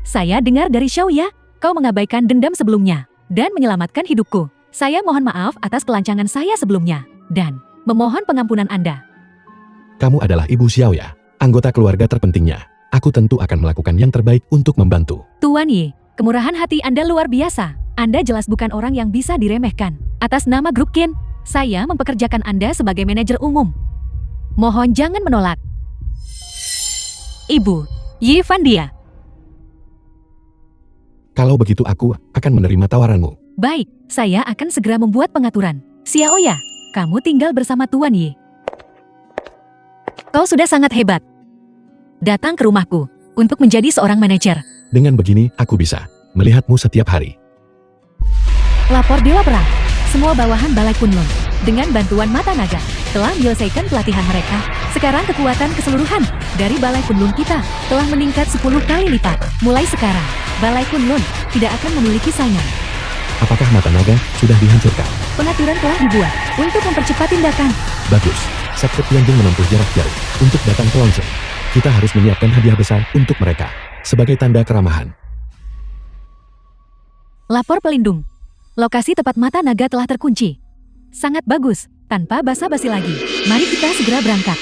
Saya dengar dari Xiaoya, kau mengabaikan dendam sebelumnya dan menyelamatkan hidupku. Saya mohon maaf atas kelancangan saya sebelumnya dan memohon pengampunan Anda. Kamu adalah Ibu Xiaoya, anggota keluarga terpentingnya. Aku tentu akan melakukan yang terbaik untuk membantu. Tuan Yi, kemurahan hati Anda luar biasa. Anda jelas bukan orang yang bisa diremehkan. Atas nama grup Qin, saya mempekerjakan Anda sebagai manajer umum. Mohon jangan menolak. Ibu Yi Fandia. Kalau begitu aku akan menerima tawaranmu. Baik, saya akan segera membuat pengaturan. Xiaoya, kamu tinggal bersama Tuan Yi. Kau sudah sangat hebat. Datang ke rumahku untuk menjadi seorang manajer. Dengan begini, aku bisa melihatmu setiap hari. Lapor Dewa Perang. Semua bawahan Balai Kunlun dengan bantuan Mata Naga telah menyelesaikan pelatihan mereka. Sekarang kekuatan keseluruhan dari Balai Kunlun kita telah meningkat 10 kali lipat. Mulai sekarang, Balai Kunlun tidak akan memiliki saingan. Apakah mata naga sudah dihancurkan? Pengaturan telah dibuat untuk mempercepat tindakan. Bagus. Sekte Tianjin menempuh jarak jauh untuk datang ke Longzhou. Kita harus menyiapkan hadiah besar untuk mereka sebagai tanda keramahan. Lapor pelindung. Lokasi tempat Mata Naga telah terkunci. Sangat bagus. Tanpa basa-basi lagi, mari kita segera berangkat.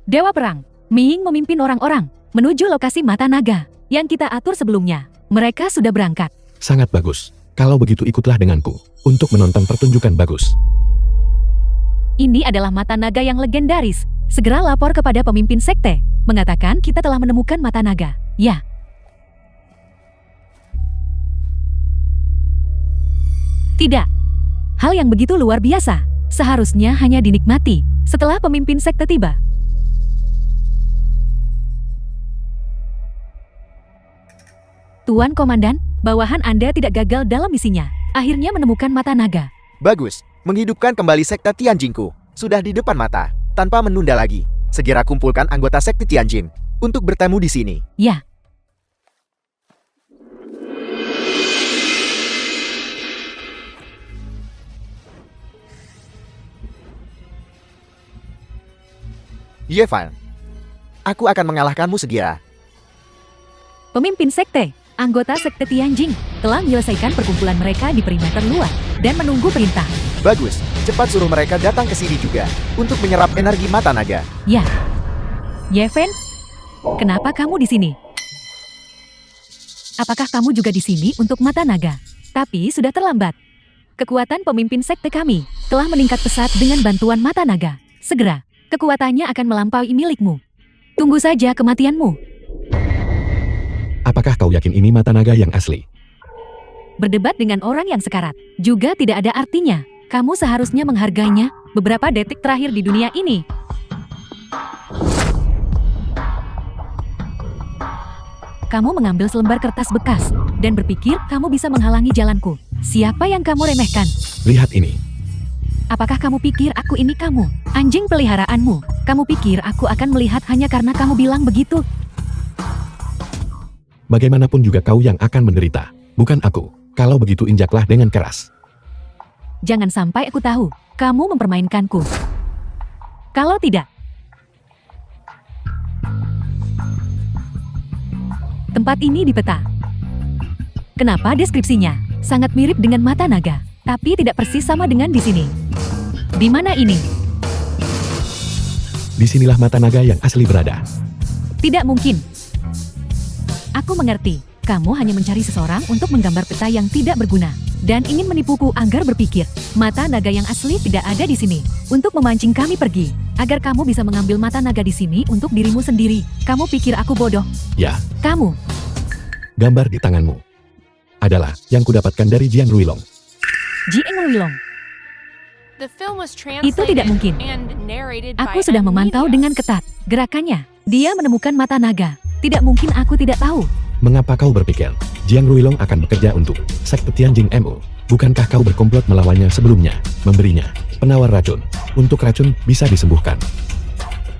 Dewa Perang, Ming memimpin orang-orang menuju lokasi Mata Naga yang kita atur sebelumnya. Mereka sudah berangkat. Sangat bagus. Kalau begitu ikutlah denganku untuk menonton pertunjukan bagus. Ini adalah Mata Naga yang legendaris. Segera lapor kepada pemimpin sekte, mengatakan kita telah menemukan Mata Naga. Ya. Tidak. Hal yang begitu luar biasa. Seharusnya hanya dinikmati setelah pemimpin sekte tiba. Tuan Komandan, bawahan Anda tidak gagal dalam misinya. Akhirnya menemukan Mata Naga. Bagus, menghidupkan kembali sekte Tianjinku. Sudah di depan mata, tanpa menunda lagi. Segera kumpulkan anggota sekte Tianjin untuk bertemu di sini. Ya. Yevan, aku akan mengalahkanmu segera. Pemimpin sekte, anggota sekte Tianjin, telah menyelesaikan perkumpulan mereka di perimeter luar dan menunggu perintah. Bagus, cepat suruh mereka datang ke sini juga untuk menyerap energi Mata Naga. Ya. Yeven, kenapa kamu di sini? Apakah kamu juga di sini untuk Mata Naga? Tapi sudah terlambat. Kekuatan pemimpin sekte kami telah meningkat pesat dengan bantuan Mata Naga. Segera, kekuatannya akan melampaui milikmu. Tunggu saja kematianmu. Apakah kau yakin ini Mata Naga yang asli? Berdebat dengan orang yang sekarat juga tidak ada artinya. Kamu seharusnya menghargainya beberapa detik terakhir di dunia ini. Kamu mengambil selembar kertas bekas dan berpikir kamu bisa menghalangi jalanku. Siapa yang kamu remehkan? Lihat ini. Apakah kamu pikir aku ini kamu? Anjing peliharaanmu. Kamu pikir aku akan melihat hanya karena kamu bilang begitu? Bagaimanapun juga kau yang akan menderita, bukan aku. Kalau begitu injaklah dengan keras. Jangan sampai aku tahu kamu mempermainkanku. Kalau tidak, tempat ini dipeta. Kenapa deskripsinya sangat mirip dengan Mata Naga, tapi tidak persis sama dengan di sini? Di mana ini? Disinilah Mata Naga yang asli berada. Tidak mungkin. Aku mengerti. Kamu hanya mencari seseorang untuk menggambar peta yang tidak berguna dan ingin menipuku agar berpikir Mata Naga yang asli tidak ada di sini untuk memancing kami pergi agar kamu bisa mengambil Mata Naga di sini untuk dirimu sendiri. Kamu pikir aku bodoh? Ya, Kamu gambar di tanganmu. adalah yang kudapatkan dari Jiang Ruilong. Jiang Ruilong. Itu tidak mungkin. Aku sudah memantau dengan ketat gerakannya. Dia menemukan mata naga. Tidak mungkin aku tidak tahu. Mengapa kau berpikir Jiang Ruilong akan bekerja untuk sekte Tianjing MO? Bukankah kau berkomplot melawannya sebelumnya, memberinya penawar racun? Untuk racun bisa disembuhkan.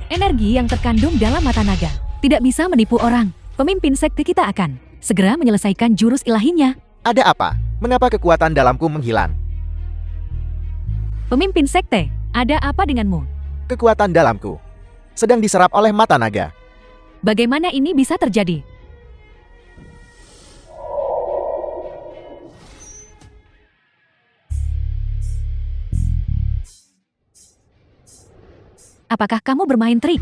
Energi yang terkandung dalam mata naga tidak bisa menipu orang. Pemimpin sekte kita akan segera menyelesaikan jurus ilahinya. Ada apa? Mengapa kekuatan dalamku menghilang? Pemimpin sekte, ada apa denganmu? Kekuatan dalamku sedang diserap oleh mata naga. Bagaimana ini bisa terjadi? Apakah kamu bermain trik?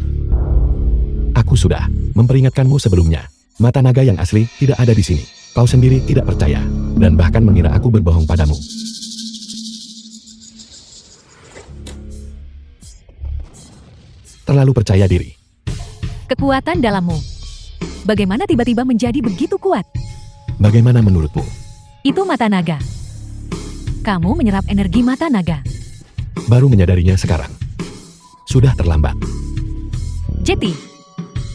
Aku sudah memperingatkanmu sebelumnya. Mata naga yang asli tidak ada di sini. Kau sendiri tidak percaya dan bahkan mengira aku berbohong padamu. Terlalu percaya diri. Kekuatan dalammu. Bagaimana tiba-tiba menjadi begitu kuat? Bagaimana menurutmu? Itu mata naga. Kamu menyerap energi mata naga. Baru menyadarinya sekarang. Sudah terlambat. Jeti,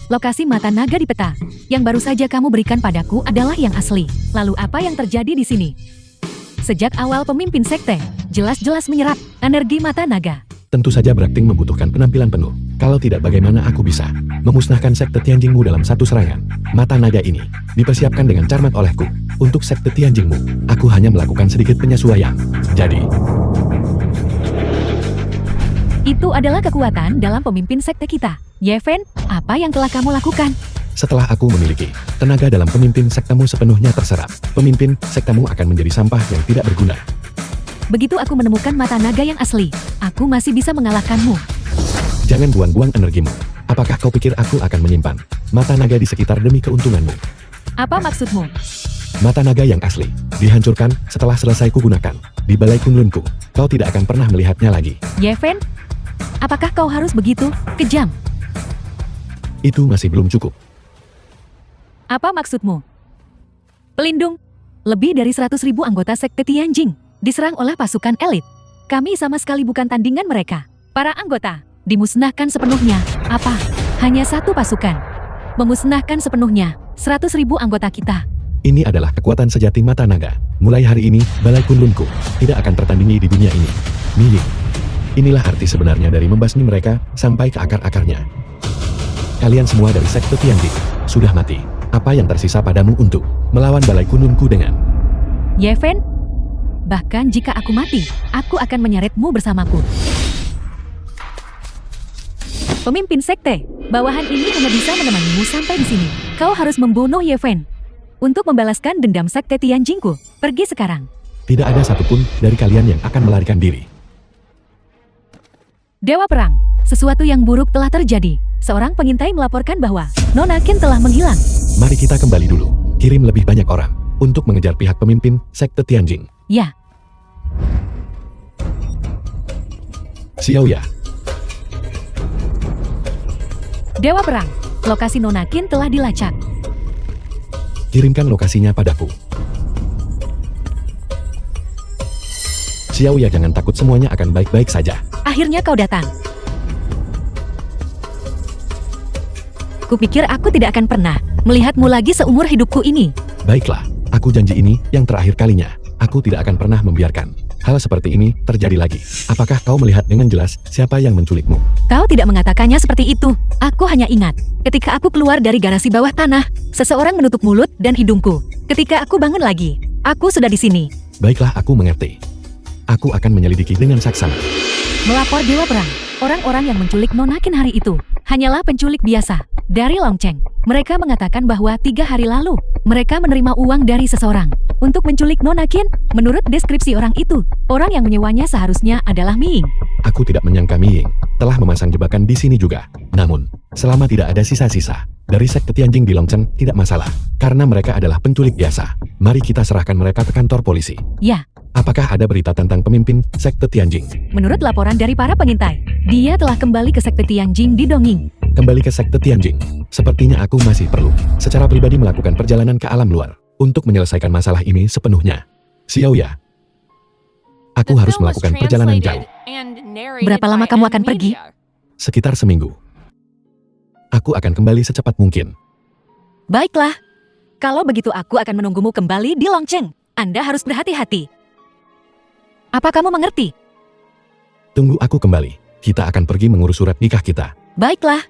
lokasi mata naga di peta yang baru saja kamu berikan padaku adalah yang asli. Lalu apa yang terjadi di sini? Sejak awal pemimpin sekte jelas-jelas menyerap energi mata naga. Tentu saja berakting membutuhkan penampilan penuh. Kalau tidak, bagaimana aku bisa memusnahkan sekte Tianjingmu dalam satu serangan? Mata naga ini dipersiapkan dengan cermat olehku. Untuk sekte Tianjingmu, aku hanya melakukan sedikit penyesuaian. Jadi, itu adalah kekuatan dalam pemimpin sekte kita. Ye Fen, apa yang telah kamu lakukan? setelah aku memiliki tenaga dalam pemimpin sektemu sepenuhnya terserap, pemimpin sektemu akan menjadi sampah yang tidak berguna. Begitu aku menemukan mata naga yang asli, aku masih bisa mengalahkanmu. Jangan buang-buang energimu. Apakah kau pikir aku akan menyimpan mata naga di sekitar demi keuntunganmu? Apa maksudmu? Mata naga yang asli dihancurkan setelah selesai kugunakan di balai kunlunku. Kau tidak akan pernah melihatnya lagi. Ye Fen, apakah kau harus begitu kejam? Itu masih belum cukup. Apa maksudmu? Pelindung, lebih dari 100.000 anggota sekte Tianjing diserang oleh pasukan elit. Kami sama sekali bukan tandingan mereka. Para anggota dimusnahkan sepenuhnya. Apa? Hanya satu pasukan memusnahkan sepenuhnya 100.000 anggota kita. Ini adalah kekuatan sejati mata naga. Mulai hari ini, balai kunlunku tidak akan tertandingi di dunia ini. Milik. Inilah arti sebenarnya dari membasmi mereka sampai ke akar-akarnya. Kalian semua dari sekte Tianjing sudah mati. Apa yang tersisa padamu untuk melawan balai kunlunku dengan? Ye Fen, bahkan jika aku mati, aku akan menyeretmu bersamaku. Pemimpin sekte, bawahan ini hanya bisa menemanimu sampai di sini. Kau harus membunuh Ye Fen untuk membalaskan dendam sekte Tianjingku. Pergi sekarang. Tidak ada satupun dari kalian yang akan melarikan diri. Dewa Perang, sesuatu yang buruk telah terjadi. Seorang pengintai melaporkan bahwa Nona Qin telah menghilang. Mari kita kembali dulu. Kirim lebih banyak orang untuk mengejar pihak pemimpin sekte Tianjing. Ya, Xiaoya, Dewa Perang, lokasi Nona Qin telah dilacak. kirimkan lokasinya padaku. Xiaoya, jangan takut, semuanya akan baik-baik saja. Akhirnya kau datang. Kupikir aku tidak akan pernah melihatmu lagi seumur hidupku ini. Baiklah, aku janji ini yang terakhir kalinya. Aku tidak akan pernah membiarkan hal seperti ini terjadi lagi. Apakah kau melihat dengan jelas siapa yang menculikmu? Kau tidak mengatakannya seperti itu. Aku hanya ingat, ketika aku keluar dari garasi bawah tanah, seseorang menutup mulut dan hidungku. Ketika aku bangun lagi, aku sudah di sini. Baiklah, aku mengerti. Aku akan menyelidiki dengan saksama. Melapor Dewa Perang, orang-orang yang menculik Nona Qin hari itu hanyalah penculik biasa dari Longcheng. Mereka mengatakan bahwa 3 hari lalu mereka menerima uang dari seseorang untuk menculik Nona Qin. Menurut deskripsi orang itu, orang yang menyewanya seharusnya adalah Ming. Aku tidak menyangka Miying telah memasang jebakan di sini juga. Namun, selama tidak ada sisa-sisa dari sekte Tianjing di Longcheng, tidak masalah. Karena mereka adalah penculik biasa. Mari kita serahkan mereka ke kantor polisi. Ya, Apakah ada berita tentang pemimpin sekte Tianjing? menurut laporan dari para pengintai, dia telah kembali ke sekte Tianjing di Dongying. Kembali ke sekte Tianjing. Sepertinya aku masih perlu secara pribadi melakukan perjalanan ke alam luar. untuk menyelesaikan masalah ini sepenuhnya. Xiaoya, aku harus melakukan perjalanan jauh. Berapa lama kamu akan pergi? Sekitar seminggu. Aku akan kembali secepat mungkin. Baiklah. Kalau begitu aku akan menunggumu kembali di Longcheng. Anda harus berhati-hati. Apa kamu mengerti? Tunggu aku kembali. Kita akan pergi mengurus surat nikah kita. Baiklah.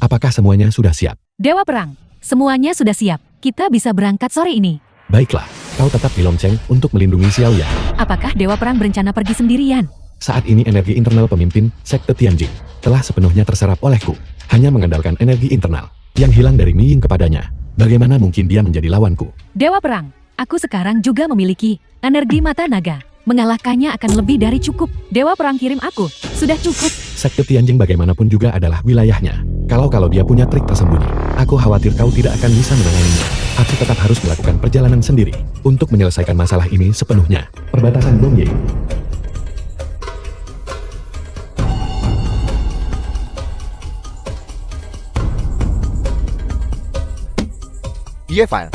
Apakah semuanya sudah siap? Dewa Perang, semuanya sudah siap. Kita bisa berangkat sore ini. Baiklah, kau tetap di Longcheng untuk melindungi Xiaoya. Apakah Dewa Perang berencana pergi sendirian? Saat ini energi internal pemimpin Sekte Tianjing telah sepenuhnya terserap olehku. Hanya mengandalkan energi internal yang hilang dari Mi Ying kepadanya. Bagaimana mungkin dia menjadi lawanku? Dewa Perang, aku sekarang juga memiliki energi mata naga. Mengalahkannya akan lebih dari cukup. Dewa Perang kirim aku. Sudah cukup. Sekte Tianjing bagaimanapun juga adalah wilayahnya. Kalau dia punya trik tersembunyi, aku khawatir kau tidak akan bisa menanganinya. Aku tetap harus melakukan perjalanan sendiri untuk menyelesaikan masalah ini sepenuhnya. Perbatasan Dongye. Yevan,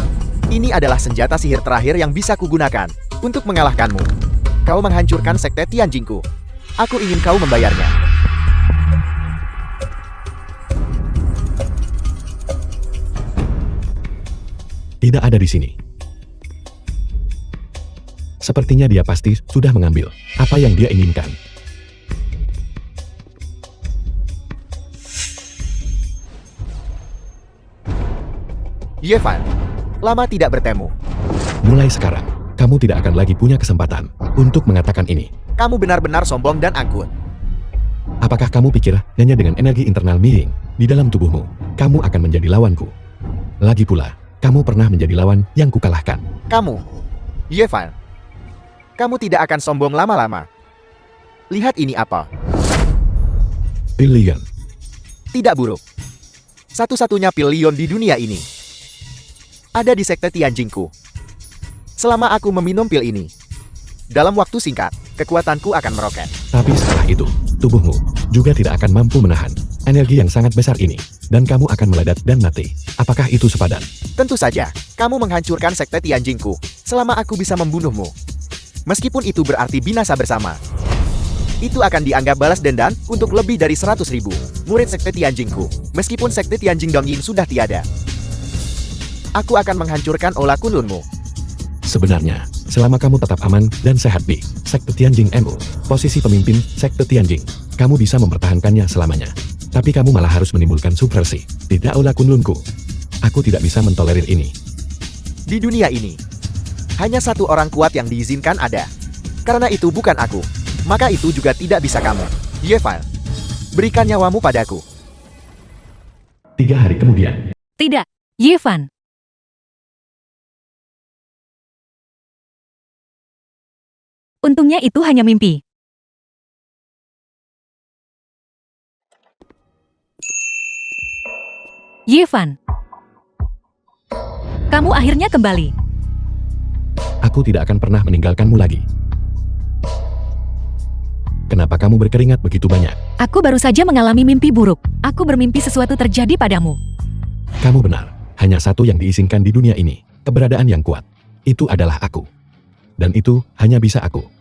ini adalah senjata sihir terakhir yang bisa kugunakan untuk mengalahkanmu. Kau menghancurkan sekte Tianjingku. Aku ingin kau membayarnya. Tidak ada di sini. Sepertinya dia pasti sudah mengambil apa yang dia inginkan. Yevan, lama tidak bertemu. Mulai sekarang, kamu tidak akan lagi punya kesempatan untuk mengatakan ini. Kamu benar-benar sombong dan angkuh. Apakah kamu pikir hanya dengan energi internal Mi Ying di dalam tubuhmu, kamu akan menjadi lawanku? Lagi pula, kamu pernah menjadi lawan yang kukalahkan. Kamu, Yevan, kamu tidak akan sombong lama-lama. Lihat ini apa? Pilihan. Tidak buruk. Satu-satunya pilion di dunia ini ada di sekte Tianjingku. Selama aku meminum pil ini, dalam waktu singkat, kekuatanku akan meroket. Tapi setelah itu, tubuhmu juga tidak akan mampu menahan energi yang sangat besar ini, dan kamu akan meledak dan mati. Apakah itu sepadan? Tentu saja, kamu menghancurkan sekte Tianjingku selama aku bisa membunuhmu. Meskipun itu berarti binasa bersama. Itu akan dianggap balas dendam untuk lebih dari 100.000 murid sekte Tianjingku. Meskipun sekte Tianjing Dongyin sudah tiada. Aku akan menghancurkan Ola Kunlunmu. Sebenarnya, selama kamu tetap aman dan sehat di Sekte Tianjing MU, posisi pemimpin Sekte Tianjing, kamu bisa mempertahankannya selamanya. Tapi kamu malah harus menimbulkan subversi. Tidak Ola Kunlunku. Aku tidak bisa mentolerir ini. Di dunia ini, hanya satu orang kuat yang diizinkan ada. Karena itu bukan aku. Maka itu juga tidak bisa kamu. Yevan, berikan nyawamu padaku. 3 hari kemudian. Tidak, Yevan. Untungnya itu hanya mimpi. Yevan, kamu akhirnya kembali. Aku tidak akan pernah meninggalkanmu lagi. Kenapa kamu berkeringat begitu banyak? Aku baru saja mengalami mimpi buruk. Aku bermimpi sesuatu terjadi padamu. Kamu benar. Hanya satu yang diizinkan di dunia ini. Keberadaan yang kuat. Itu adalah aku. Dan itu hanya bisa aku.